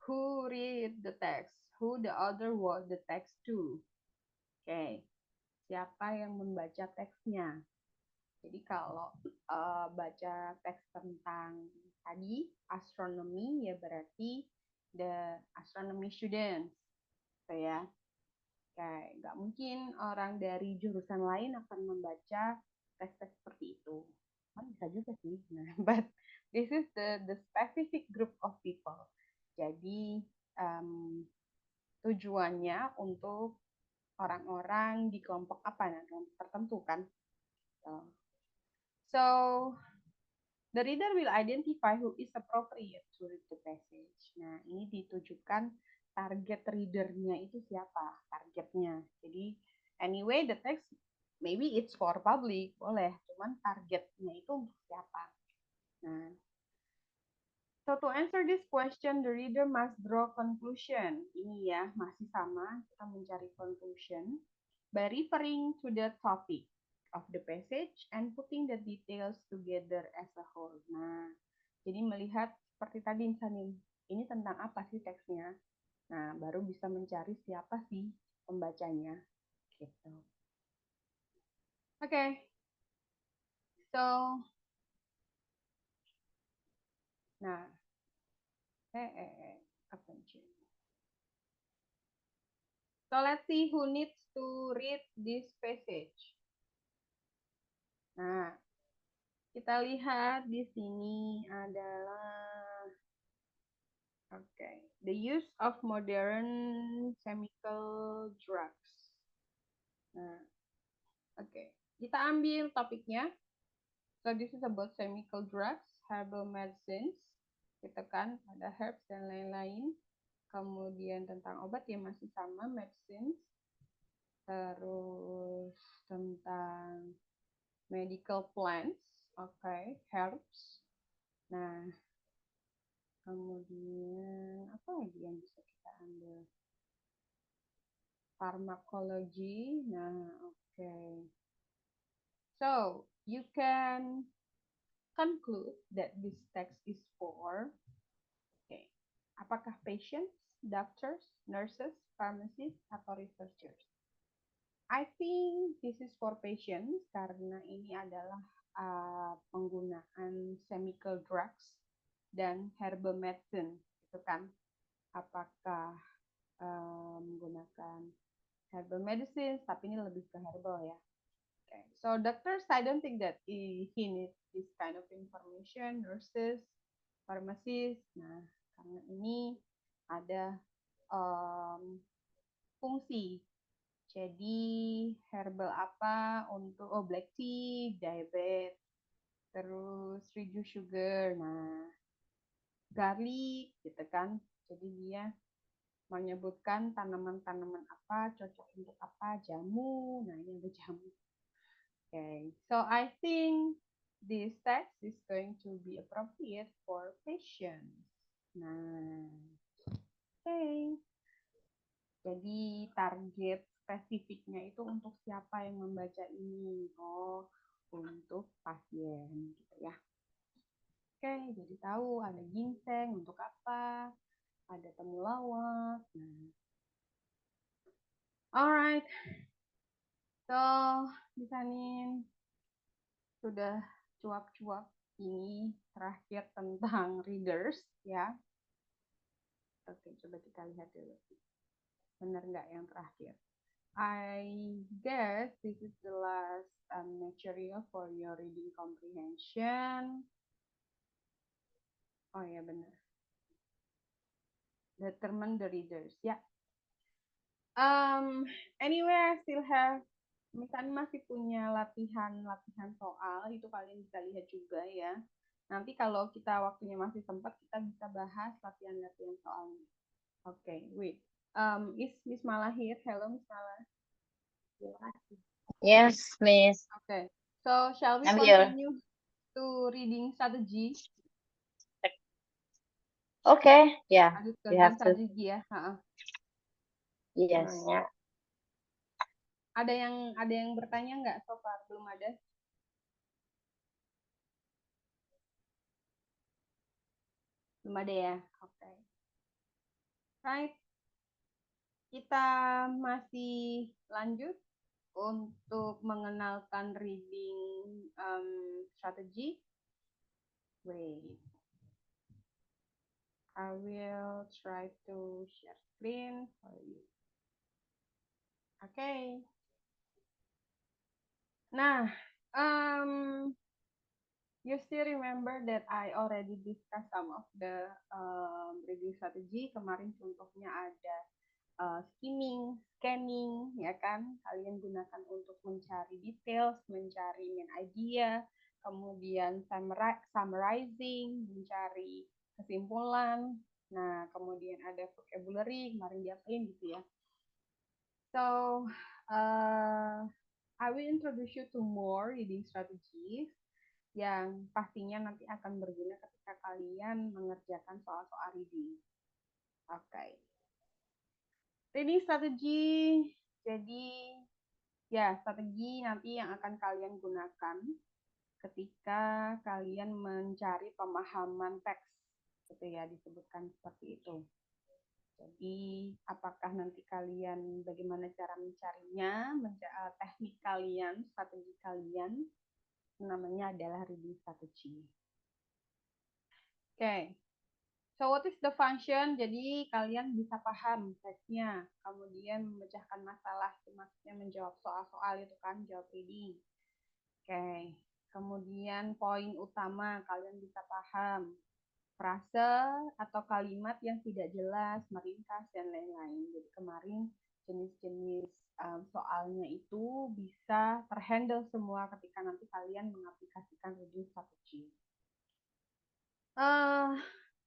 Who read the text? Who the other wrote the text to? Okay. Siapa yang membaca teksnya? Jadi kalau baca teks tentang tadi astronomi ya berarti the astronomy students, so ya. Kayak nggak mungkin orang dari jurusan lain akan membaca teks-teks seperti itu. bisa juga sih. Nah, but this is the specific group of people. Jadi tujuannya untuk orang-orang di kelompok apa, nah kelompok tertentu kan. So the reader will identify who is appropriate to read the passage. Nah, ini ditujukan target readernya itu siapa, targetnya. Jadi, anyway, the text maybe it's for public, boleh. Cuman targetnya itu untuk siapa. Nah, so to answer this question, the reader must draw conclusion. Ini ya, masih sama, kita mencari conclusion by referring to the topic of the passage and putting the details together as a whole. Nah, jadi melihat seperti tadi misalnya, ini tentang apa sih teksnya? Nah, baru bisa mencari siapa sih pembacanya. Gitu. Oke. Okay. So, nah, attention. So let's see who needs to read this passage. Nah, kita lihat di sini adalah the use of modern chemical drugs. Nah, kita ambil topiknya. So this is about chemical drugs, herbal medicines. Kita kan ada herbs dan lain-lain. Kemudian tentang obat ya masih sama, medicines. Terus tentang medical plants, herbs. Nah, kemudian apa lagi yang bisa kita ambil? Pharmacology. Nah, So, you can conclude that this text is for apakah patients, doctors, nurses, pharmacists, atau researchers? I think this is for patients karena ini adalah penggunaan chemical drugs dan herbal medicine, gitu kan? Apakah menggunakan herbal medicine, tapi ini lebih ke herbal ya. So doctors, I don't think that he needs this kind of information. Nurses, pharmacists, nah karena ini ada fungsi. Jadi herbal apa untuk black tea, diabetes, terus reduce sugar, nah garlic gitu kan. Jadi dia menyebutkan tanaman-tanaman apa cocok untuk apa, jamu. Nah, ini ada jamu. So I think this text is going to be appropriate for patients. Nah, jadi target spesifiknya itu untuk siapa yang membaca ini? Oh, untuk pasien gitu ya. Jadi tahu ada ginseng untuk apa, ada temulawak. Nah, alright. So, misalnya sudah cuap-cuap ini terakhir tentang readers ya. Oke, coba kita lihat dulu. Benar nggak yang terakhir? I guess this is the last material for your reading comprehension. Oh ya, benar. Determine the readers. Ya. Anyway, I still have, misalnya masih punya latihan soal, itu kalian bisa lihat juga ya. Nanti kalau kita waktunya masih sempat, kita bisa bahas latihan-latihan soalnya. Wait. Is Miss Mala here? Hello, Miss Mala. Yes, Miss. So shall we continue to reading strategy? Yeah. You have to. Strategi ya. Yes. Ada yang bertanya nggak so far? Belum ada? Belum ada ya. Right. Kita masih lanjut untuk mengenalkan reading strategi. Wait. I will try to share screen for you. Nah, You still remember that I already discussed some of the reading strategy. Kemarin contohnya ada skimming, scanning, ya kan? Kalian gunakan untuk mencari details, mencari main idea, kemudian summarizing, mencari kesimpulan. Nah, kemudian ada vocabulary, kemarin diapain gitu ya. So, I will introduce you to more reading strategies yang pastinya nanti akan berguna ketika kalian mengerjakan soal-soal reading. Oke. Reading strategi, jadi ya strategi nanti yang akan kalian gunakan ketika kalian mencari pemahaman teks, gitu ya, disebutkan seperti itu. Jadi apakah nanti kalian bagaimana cara mencarinya, teknik kalian, strategi kalian, namanya adalah reading strategy. Oke. So what is the function? Jadi kalian bisa paham teksnya, kemudian memecahkan masalah, maksudnya menjawab soal-soal itu kan, jawab reading. Oke. Kemudian poin utama kalian bisa paham frase atau kalimat yang tidak jelas, meringkas dan lain-lain. Jadi kemarin jenis-jenis soalnya itu bisa terhandle semua ketika nanti kalian mengaplikasikan reading strategy.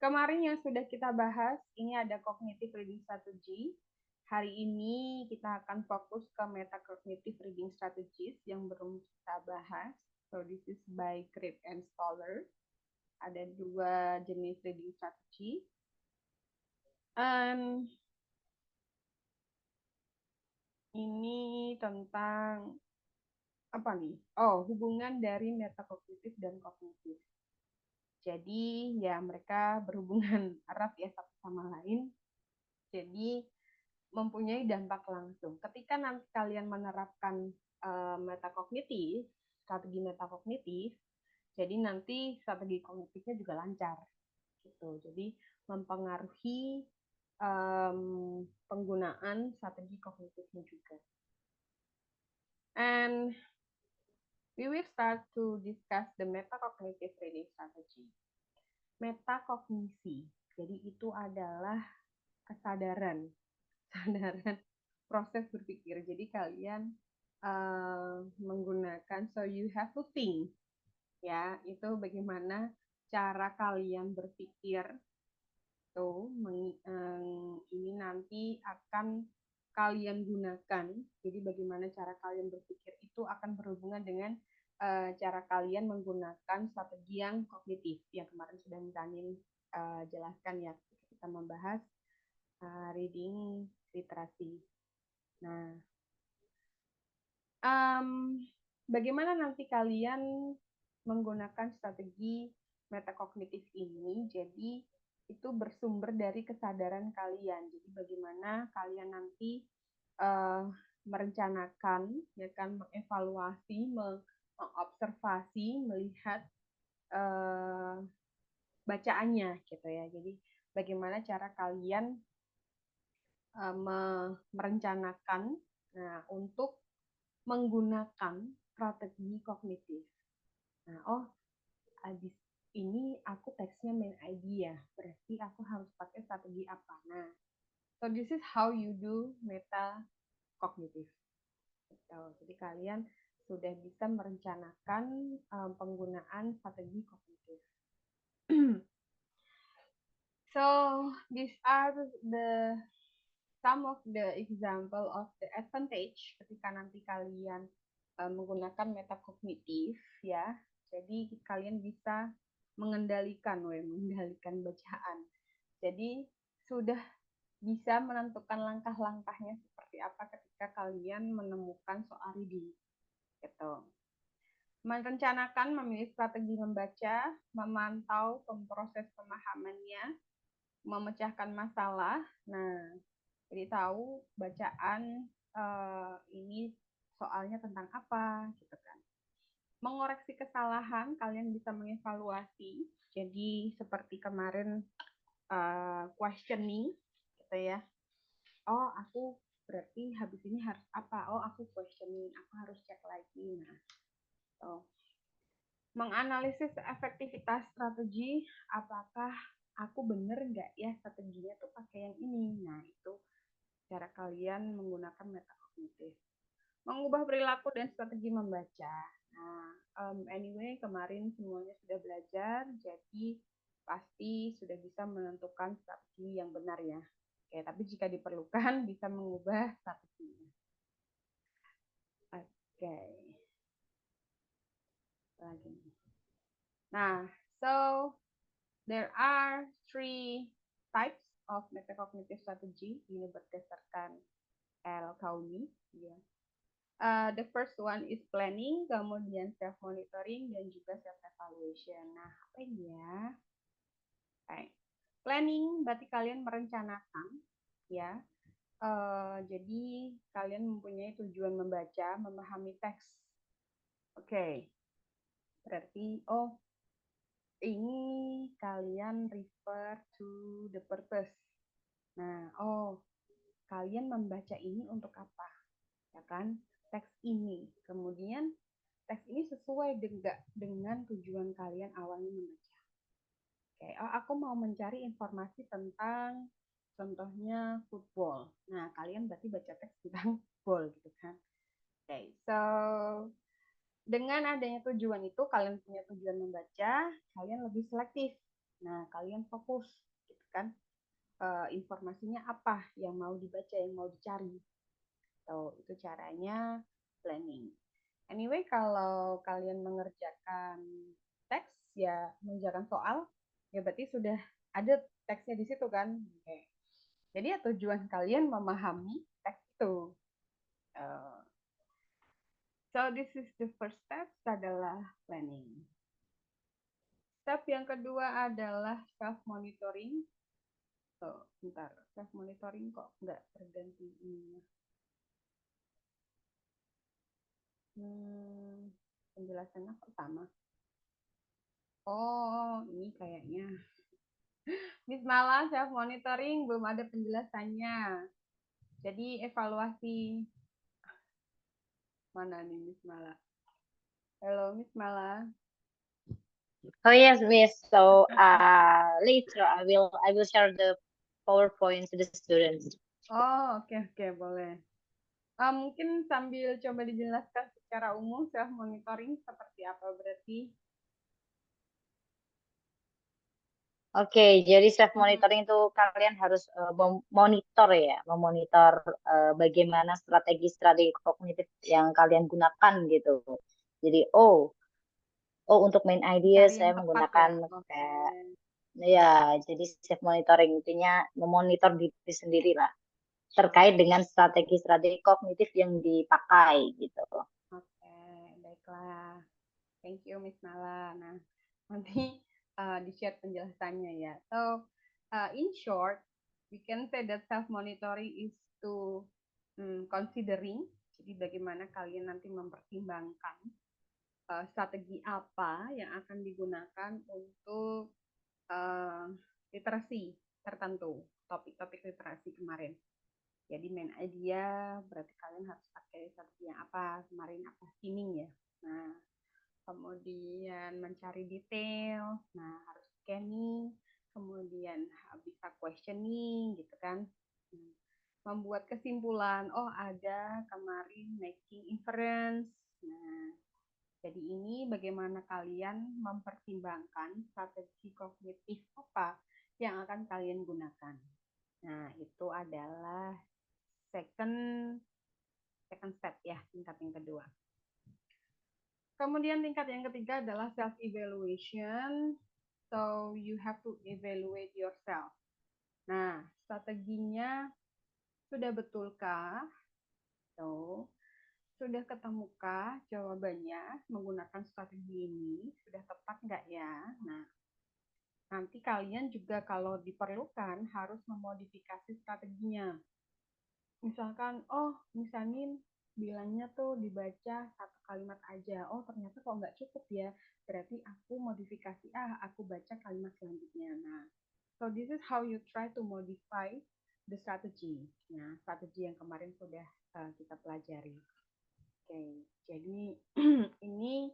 Kemarin yang sudah kita bahas, ini ada cognitive reading strategy. Hari ini kita akan fokus ke metacognitive reading strategies yang belum kita bahas. So this is by Cribb and Stoller. Ada 2 jenis reading strategy. Ini tentang apa nih? Oh, hubungan dari metacognitive dan kognitif. Jadi ya mereka berhubungan erat ya satu sama lain. Jadi mempunyai dampak langsung. Ketika nanti kalian menerapkan metakognitif, strategi metakognitif, jadi nanti strategi kognitifnya juga lancar. Gitu. Jadi mempengaruhi penggunaan strategi kognitifnya juga. And we will start to discuss the metacognitive reading strategy. Metakognisi, jadi itu adalah kesadaran proses berpikir. Jadi kalian menggunakan so you have to think, ya itu bagaimana cara kalian berpikir tuh ini nanti akan kalian gunakan. Jadi bagaimana cara kalian berpikir itu akan berhubungan dengan cara kalian menggunakan strategi yang kognitif yang kemarin sudah Misanin jelaskan ya ketika kita membahas reading literasi. Nah, bagaimana nanti kalian menggunakan strategi metakognitif ini? Jadi itu bersumber dari kesadaran kalian. Jadi bagaimana kalian nanti merencanakan, ya kan, mengevaluasi, mengobservasi, melihat bacaannya, gitu ya. Jadi bagaimana cara kalian merencanakan, nah untuk menggunakan strategi kognitif. Nah, oh, habis ini aku teksnya main idea, berarti aku harus pakai strategi apa? Nah, so this is how you do metacognitive. Jadi kalian sudah bisa merencanakan penggunaan strategi kognitif. So these are the some of the example of the advantage ketika nanti kalian menggunakan metakognitif ya. Jadi kalian bisa mengendalikan bacaan. Jadi sudah bisa menentukan langkah-langkahnya seperti apa ketika kalian menemukan soal reading. Gitu. Merencanakan, memilih strategi membaca, memantau proses pemahamannya, memecahkan masalah. Nah, jadi tahu bacaan ini soalnya tentang apa gitu kan. Mengoreksi kesalahan, kalian bisa mengevaluasi. Jadi seperti kemarin questioning gitu ya. Oh, aku berarti habis ini harus apa? Oh, aku questioning, aku harus cek lagi. Nah, so. menganalisis efektivitas strategi, apakah aku bener nggak ya strateginya tuh pakai yang ini. Nah, itu cara kalian menggunakan metakognitif. Mengubah perilaku dan strategi membaca. Nah, anyway, kemarin semuanya sudah belajar, jadi pasti sudah bisa menentukan strategi yang benar ya. Oke, tapi jika diperlukan bisa mengubah strateginya. Oke. Lagi. Nah, so there are 3 types of metacognitive strategy. Ini berdasarkan L. Kauni. Ya. The first one is planning, kemudian self-monitoring, dan juga self-evaluation. Nah, apa ini ya? Okay. Planning berarti kalian merencanakan, ya. Jadi kalian mempunyai tujuan membaca, memahami teks. Oke. Berarti, ini kalian refer to the purpose. Nah, kalian membaca ini untuk apa? Ya kan? Teks ini. Kemudian teks ini sesuai dengan tujuan kalian awalnya membaca. Oke, aku mau mencari informasi tentang contohnya football. Nah, kalian berarti baca teks tentang football gitu kan. Oke, so dengan adanya tujuan itu, kalian punya tujuan membaca, kalian lebih selektif. Nah, kalian fokus gitu kan. Informasinya apa yang mau dibaca, yang mau dicari. So, itu caranya planning. Anyway, kalau kalian mengerjakan teks, ya mengerjakan soal, ya berarti sudah ada teksnya di situ kan. Okay. Jadi ya tujuan kalian memahami teks itu. So this is the first step adalah planning. Step yang kedua adalah self-monitoring. So, bentar, self-monitoring kok nggak terganti ini. Penjelasannya pertama. Oh, ini kayaknya. Miss Mala, self-monitoring belum ada penjelasannya. Jadi evaluasi. Mana nih Miss Mala? Halo Miss Mala. Oh yes, Miss. So later I will share the PowerPoint to the students. Oh, oke, boleh. Mungkin sambil coba dijelaskan secara umum self monitoring seperti apa berarti. Oke, jadi self monitoring itu kalian harus memonitor ya, memonitor bagaimana strategi-strategi kognitif yang kalian gunakan gitu. Jadi untuk main idea Cari saya yang tepat ya. menggunakan Oke. ya, jadi self monitoring intinya memonitor diri sendiri lah terkait dengan strategi-strategi kognitif yang dipakai gitu. Oke, baiklah. Thank you Miss Nala. Nah, nanti di-share penjelasannya ya. So, in short, we can say that self-monitoring is to considering, jadi bagaimana kalian nanti mempertimbangkan strategi apa yang akan digunakan untuk literasi tertentu, topik-topik literasi kemarin. Jadi main idea berarti kalian harus pakai strategi yang apa, kemarin apa skimming ya. Nah, kemudian mencari detail, nah harus scanning, kemudian bisa questioning gitu kan. Membuat kesimpulan, ada kemarin making inference. Nah, jadi ini bagaimana kalian mempertimbangkan strategi kognitif apa yang akan kalian gunakan. Nah, itu adalah second step ya, tingkat yang kedua. Kemudian tingkat yang ketiga adalah self evaluation. So you have to evaluate yourself. Nah, strateginya sudah betulkah? So, sudah ketemukah jawabannya menggunakan strategi ini? Sudah tepat nggak ya? Nah, nanti kalian juga kalau diperlukan harus memodifikasi strateginya. Misalkan, misalnya bilangnya tuh dibaca satu kalimat aja. Ternyata kok nggak cukup ya. Berarti aku modifikasi, aku baca kalimat selanjutnya. Nah, so this is how you try to modify the strategy. Nah, strategi yang kemarin sudah kita pelajari. Oke, jadi ini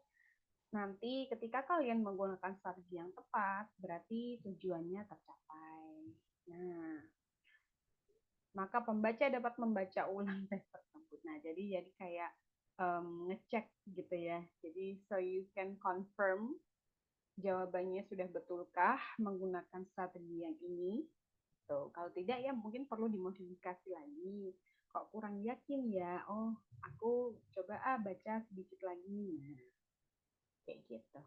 Nanti ketika kalian menggunakan strategi yang tepat, berarti tujuannya tercapai. Nah, maka pembaca dapat membaca ulang tes tersebut. Nah, jadi kayak ngecek gitu ya. Jadi so you can confirm jawabannya sudah betulkah menggunakan strategi yang ini. Tuh, kalau tidak ya mungkin perlu dimodifikasi lagi. Kok kurang yakin ya? Oh, aku coba baca sedikit lagi. Nah, kayak gitu.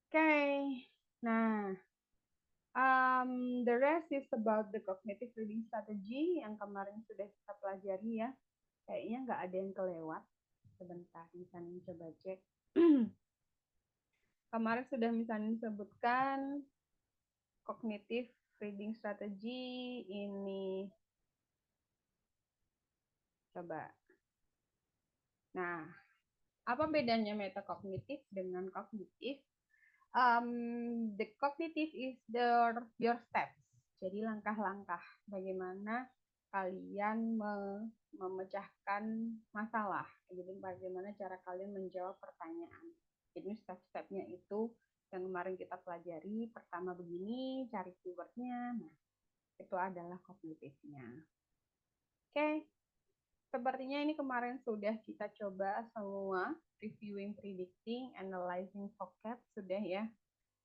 Oke. Nah, the rest is about the cognitive reading strategy yang kemarin sudah kita pelajari ya. Kayaknya nggak ada yang kelewat. Sebentar, misalnya coba cek. Kemarin sudah misalnya disebutkan cognitive reading strategy ini. Coba. Nah, apa bedanya metakognitif dengan kognitif? The cognitive is your steps. Jadi langkah-langkah bagaimana kalian memecahkan masalah. Jadi bagaimana cara kalian menjawab pertanyaan. Jadi step-stepnya itu yang kemarin kita pelajari. Pertama begini, cari keywordnya. Nah, itu adalah kognitifnya. Oke, sepertinya ini kemarin sudah kita coba semua. Reviewing, predicting, analyzing vocab sudah ya.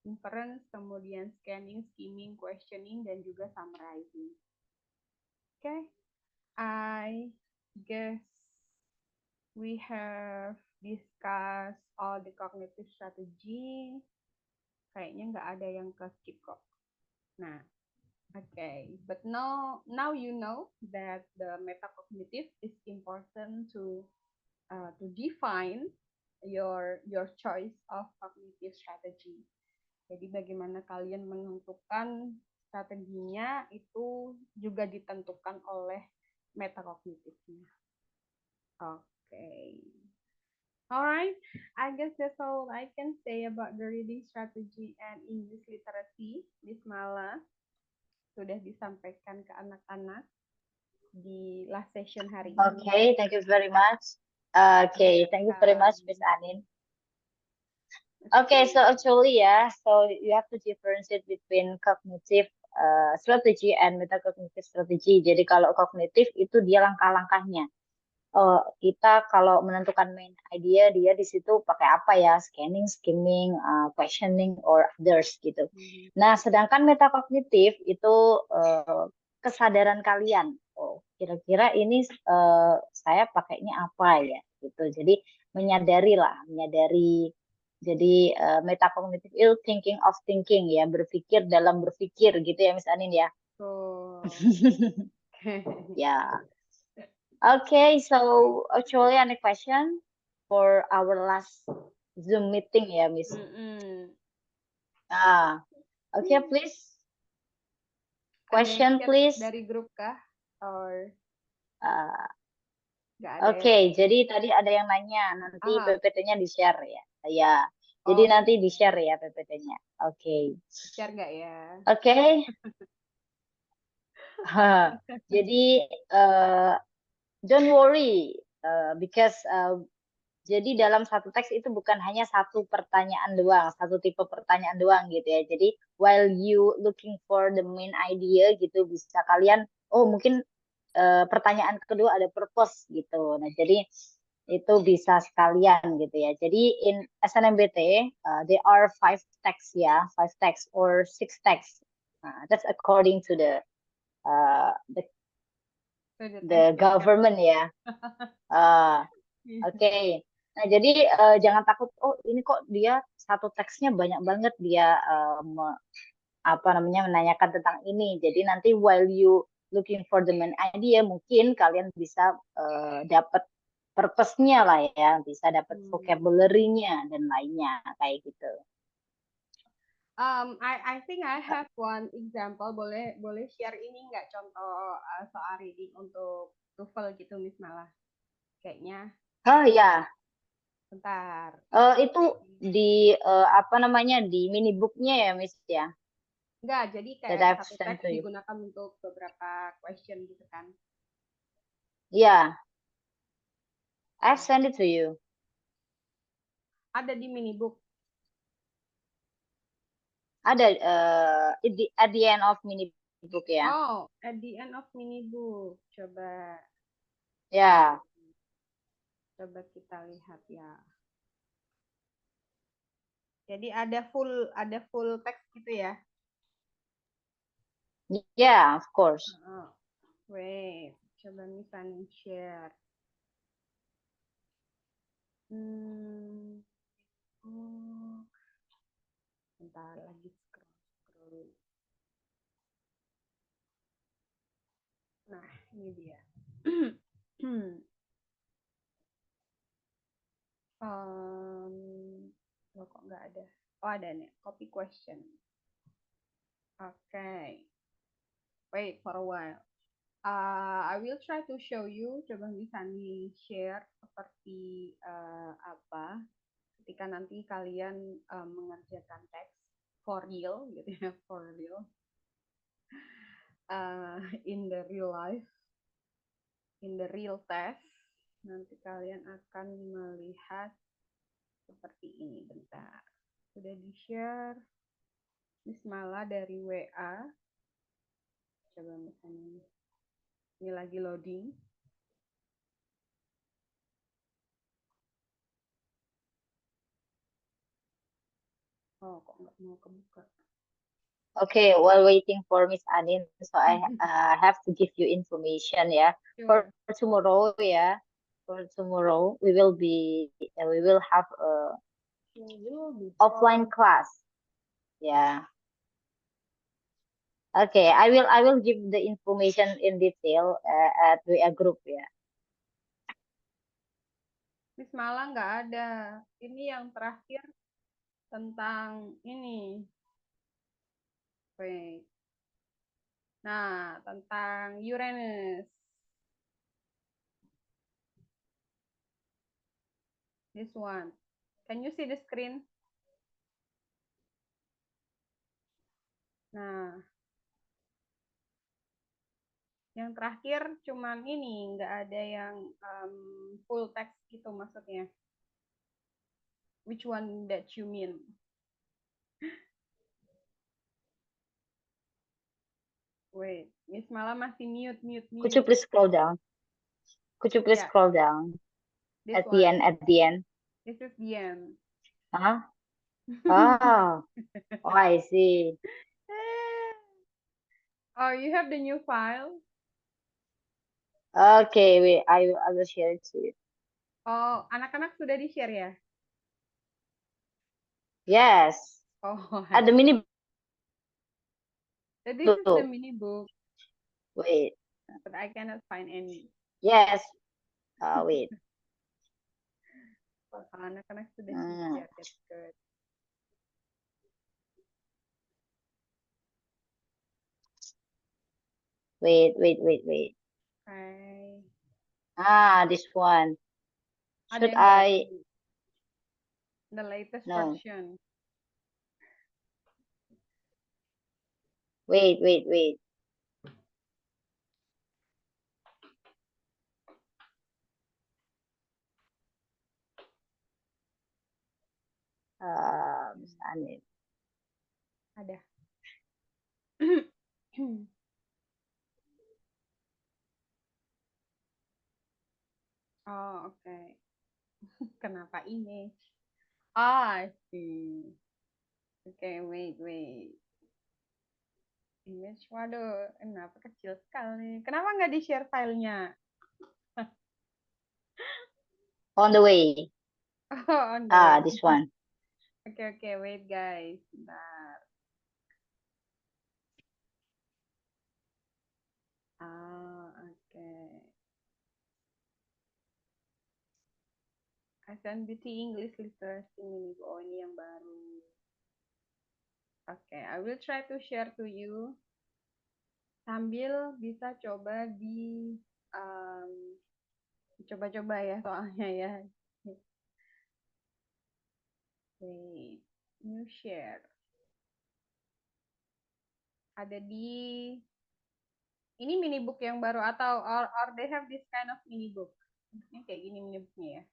Inference, kemudian scanning, skimming, questioning, dan juga summarizing. Okay, I guess we have discussed all the cognitive strategy. Kayaknya nggak ada yang ke skip kok. Nah, okay, but now you know that the metacognitive is important to define your choice of cognitive strategy. Jadi bagaimana kalian menentukan strateginya itu juga ditentukan oleh metakognitifnya. Okay. Alright, I guess that's all I can say about the reading strategy and English literacy. Bismillah sudah disampaikan ke anak-anak di last session hari ini. Okay, thank you very much. Okay, thank you very much, Miss Anin. Okay, so actually so you have to differentiate between cognitive strategy and metacognitive strategy. Jadi kalau kognitif itu dia langkah-langkahnya. Kita kalau menentukan main idea dia di situ pakai apa ya, scanning, skimming, questioning, or others gitu. Nah, sedangkan metakognitif itu kesadaran kalian. Oh, kira-kira ini saya pakainya apa ya gitu. Jadi menyadari. Jadi metakognitif itu thinking of thinking ya, berpikir dalam berpikir gitu ya, Miss Anin ya. Oh. Ya. Okay, so actually any question for our last Zoom meeting ya, Miss? Okay, please. Question, please. Dari grup kah? Or Oke, jadi tadi ada yang nanya, nanti PPT-nya di-share ya. Ya, jadi nanti di-share ya PPT-nya. Oke. Share nggak ya? Oke. Jadi don't worry, because jadi dalam satu teks itu bukan hanya satu pertanyaan doang, satu tipe pertanyaan doang gitu ya. Jadi while you looking for the main idea gitu, bisa kalian, oh mungkin pertanyaan kedua ada purpose gitu. Nah jadi itu bisa sekalian gitu ya. Jadi in SNMPT there are 5 text ya, 5 text or 6 text. That's according to the government ya. Oke. Nah, jadi jangan takut, oh ini kok dia satu teksnya banyak banget dia menanyakan tentang ini. Jadi nanti while you looking for the main idea, mungkin kalian bisa dapat purpose-nya lah ya, bisa dapat vocabulary-nya dan lainnya kayak gitu. I think I have one example. Boleh share ini nggak contoh soal reading untuk TOEFL gitu, Miss Mala? Kayaknya. Oh ya. Bentar. Itu di di mini book-nya ya, Miss ya? Enggak, jadi kayak satu teks digunakan untuk beberapa question gitu kan? Yeah. I've sent it to you. Ada di mini book. Ada at the end of mini book ya. Oh, at the end of mini book. Coba Ya. coba kita lihat ya. Jadi ada full text gitu ya. Yeah, of course. Oh, wait, coba misalnya share. Oh, bentar lagi scroll. Nah, ini dia. Loh, kok nggak ada? Oh, ada nih. Copy question. Okay. Wait for a while. I will try to show you. Coba bisa nih share seperti apa ketika nanti kalian mengerjakan teks for real, gitu ya, for real, in the real life, in the real test. Nanti kalian akan melihat seperti ini. Bentar. Sudah di-share. Bismillah dari WA. Coba misalnya ini lagi loading. Oh, kok nggak mau kebuka? Okay, while waiting for Miss Anin, so I have to give you information ya. Sure. For tomorrow ya, for tomorrow we will have a offline class. Yeah. Okay, I will give the information in detail at WA group ya. Bismillah nggak ada. Ini yang terakhir tentang ini. Wait. Nah, tentang Uranus. This one. Can you see the screen? Nah, yang terakhir cuman ini, nggak ada yang full text gitu maksudnya. Which one that you mean? Wait, Miss Mala masih mute. Could you please scroll down? Could you please Yeah, scroll down this at one. the end? At the end. This is the end. Huh? Oh, oh, I see. Oh, you have the new file? Okay, wait, I will share it to you. Oh, anak-anak sudah di-share ya? Yes. Oh, At the mini this is the book. mini book, Wait. but I cannot find any. Yes. Wait. Oh, anak-anak sudah di-share, that's good. Wait. Okay. This one. Ada Should yang I? baru. The latest No. version. Wait. Miss Anit. Ada. Oh, oke. Kenapa image? I see. Oke, wait. Image, waduh, kenapa kecil sekali? Kenapa nggak di-share filenya? On the way. Oh, on the way. This one. Oke, wait guys. Bentar. Oke. SNBT English Literacy Mini. Oh, ini yang baru. Oke, I will try to share to you. Sambil bisa coba coba-coba ya soalnya ya. Wait, new share. Ada di ini mini book yang baru atau or they have this kind of mini book. Ini kayak gini mini booknya ya.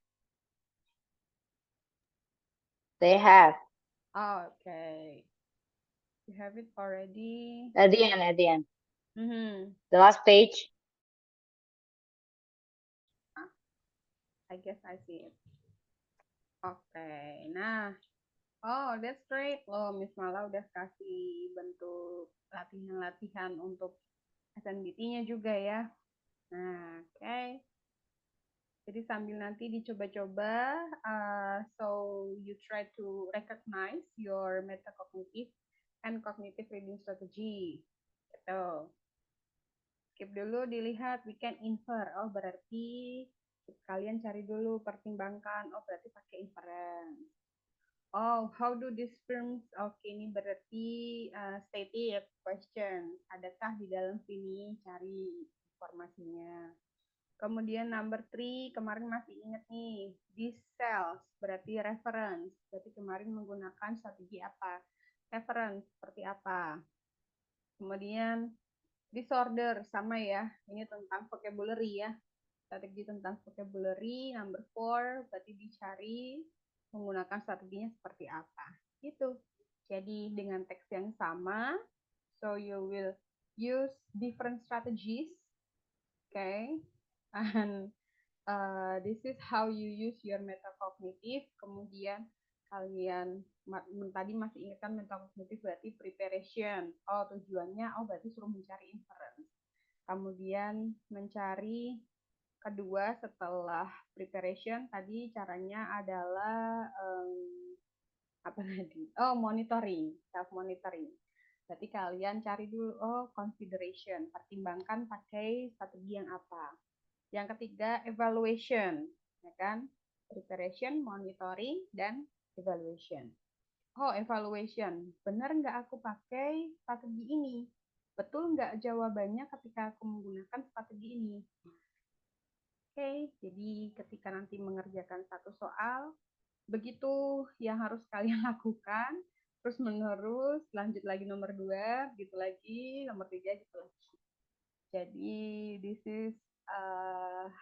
They have. Oh, okay. You have it already. At the end, at the end. Mm-hmm. The last page. I guess I see it. Oke, nah, oh that's great loh, Miss Mala udah kasih bentuk latihan-latihan untuk SNBT-nya juga ya. Nah, oke. Jadi sambil nanti dicoba-coba, so you try to recognize your metacognitive and cognitive reading strategy. Gitu. Skip dulu, dilihat, we can infer. Oh, berarti kalian cari dulu, pertimbangkan. Oh, berarti pakai inference. Oh, how do these terms? Oke, ini berarti stated question. Adakah di dalam sini cari informasinya? Kemudian number 3, kemarin masih ingat nih, these cells berarti reference. Berarti kemarin menggunakan strategi apa? Reference seperti apa? Kemudian disorder sama ya. Ini tentang vocabulary ya. Strategi tentang vocabulary. Number 4 berarti dicari menggunakan strateginya seperti apa. Gitu. Jadi dengan teks yang sama, so you will use different strategies. Okay. And this is how you use your metacognitive. Kemudian kalian tadi masih ingat kan metacognitive berarti preparation. Oh, tujuannya berarti suruh mencari inference. Kemudian mencari kedua setelah preparation tadi caranya adalah apa tadi? Oh, monitoring, self monitoring. Berarti kalian cari dulu consideration, pertimbangkan pakai strategi yang apa. Yang ketiga evaluation, ya kan? Preparation, monitoring, dan evaluation. Oh, evaluation. Benar nggak aku pakai strategi ini? Betul nggak jawabannya ketika aku menggunakan strategi ini? Oke, jadi ketika nanti mengerjakan satu soal, begitu yang harus kalian lakukan, terus menerus, lanjut lagi nomor 2, gitu lagi, nomor 3, gitu lagi. Jadi, this is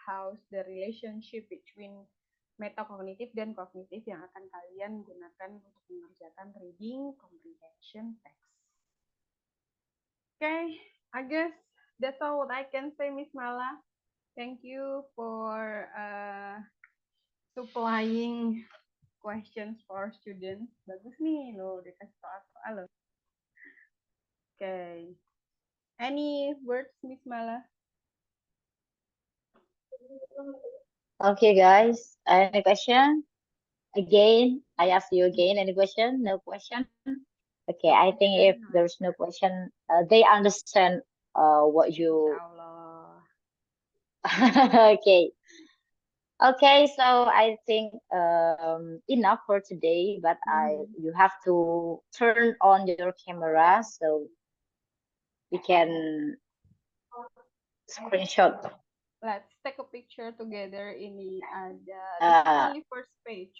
how the relationship between metacognitive dan kognitif yang akan kalian gunakan untuk mengerjakan reading comprehension text. Okay, I guess that's all what I can say, Miss Mala. Thank you for supplying questions for students. Bagus nih lo, dikasih soal-soal lo. Okay. Any words, Miss Mala? Okay, guys. Any question? Again, I ask you again. Any question? No question? Okay, I think if there's no question, they understand what you. Insyaallah. Okay. Okay, so I think enough for today, but you have to turn on your camera so we can screenshot. Let's take a picture together. Ini ada this is only first page.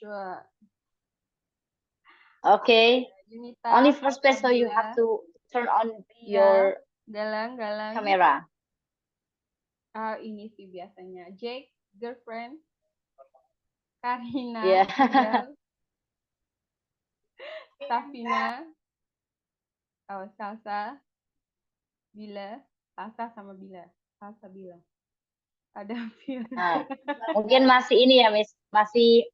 Okay. Junita, Only first page, so you have to turn on your Galang. camera. Ini sih biasanya. Jake, girlfriend. Karina, Yeah. Safina. Salsa. Bila. Salsa sama Bila. Salsa Bila. Ada Nah, mungkin masih ini ya, Miss. Masih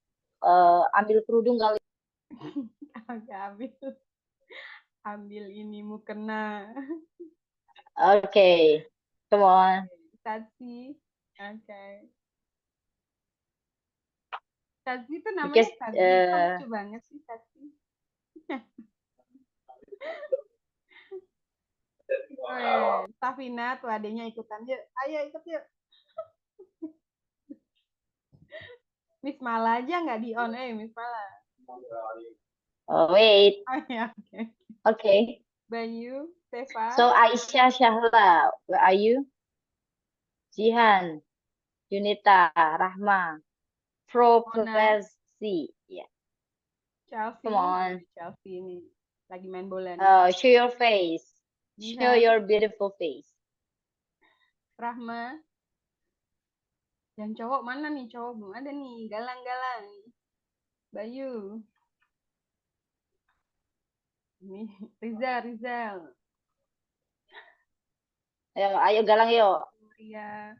ambil kerudung kali. Agak ambil ini mukena. Okay. Come on. Tatsi. Okay. Tatsi itu namanya Tatsi. Lucu banget sih Tatsi. Safina tuh adanya ikutan. Yuk, ayo ikut yuk. Miss Mala aja nggak di on, Miss Mala. Oh, wait. Okay. Bayu, Seva. So Aisyah Syahla, where are you? Jihan, Junita, Rahma, Proplesi. Yeah. Chelsea. Come on. Chelsea ini lagi main bola nih. Show your face. Show your beautiful face. Rahma. Yang cowok mana nih? Cowok belum ada nih. Galang. Bayu. Nih, Rizal. Ayo Galang yuk. Iya.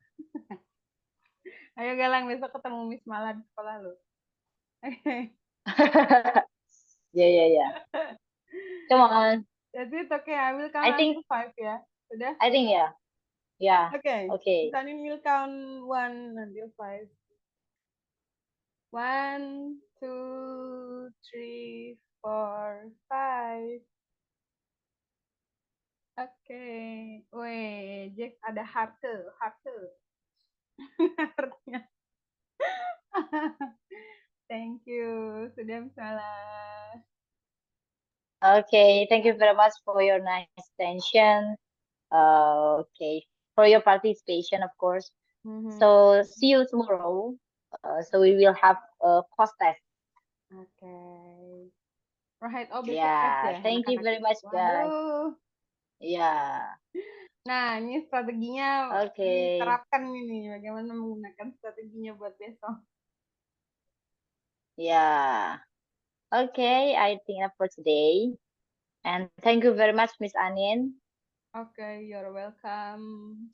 Ayo Galang, besok ketemu Miss Mala di sekolah lo. Ya ya ya. Come on. Jadi it's okay, I will count I think until 5 ya. Sudah? ya. Ya. Okay. Oke. Sanin will count 1 until 5. 1, 2, 3, 4, 5. Oke. Weh, Jack ada heart. Heartnya. Thank you. Sudah salah. Okay, thank you very much for your nice attention. Okay, for your participation, of course. So see you tomorrow. So we will have a post test. Oke. Right, oh besok tes Yeah, ya thank you anak-anak. very much, guys. Waduh. Yeah. Nah, ini strateginya Okay. diterapkan ini. Bagaimana menggunakan strateginya buat besok. Yeah. Okay, I think enough for today. And thank you very much, Miss Anin. Okay, you're welcome.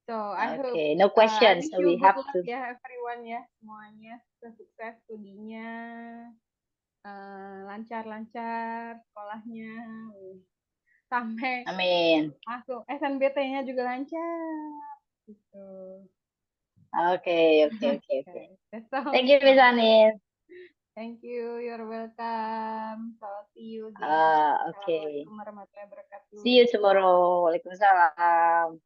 So, I hope, Okay, no I questions. wish So you we good have luck to. ya everyone ya. Semuanya sukses studinya. Lancar-lancar sekolahnya. Sampai Amin. masuk SNBT-nya juga lancar. Gitu. Okay, okay, okay, okay. Okay, that's all. Thank you, Miss Anin. Thank you, you're welcome. So, see you again. Okay. Assalamualaikum warahmatullahi wabarakatuh. See you tomorrow. Waalaikumsalam.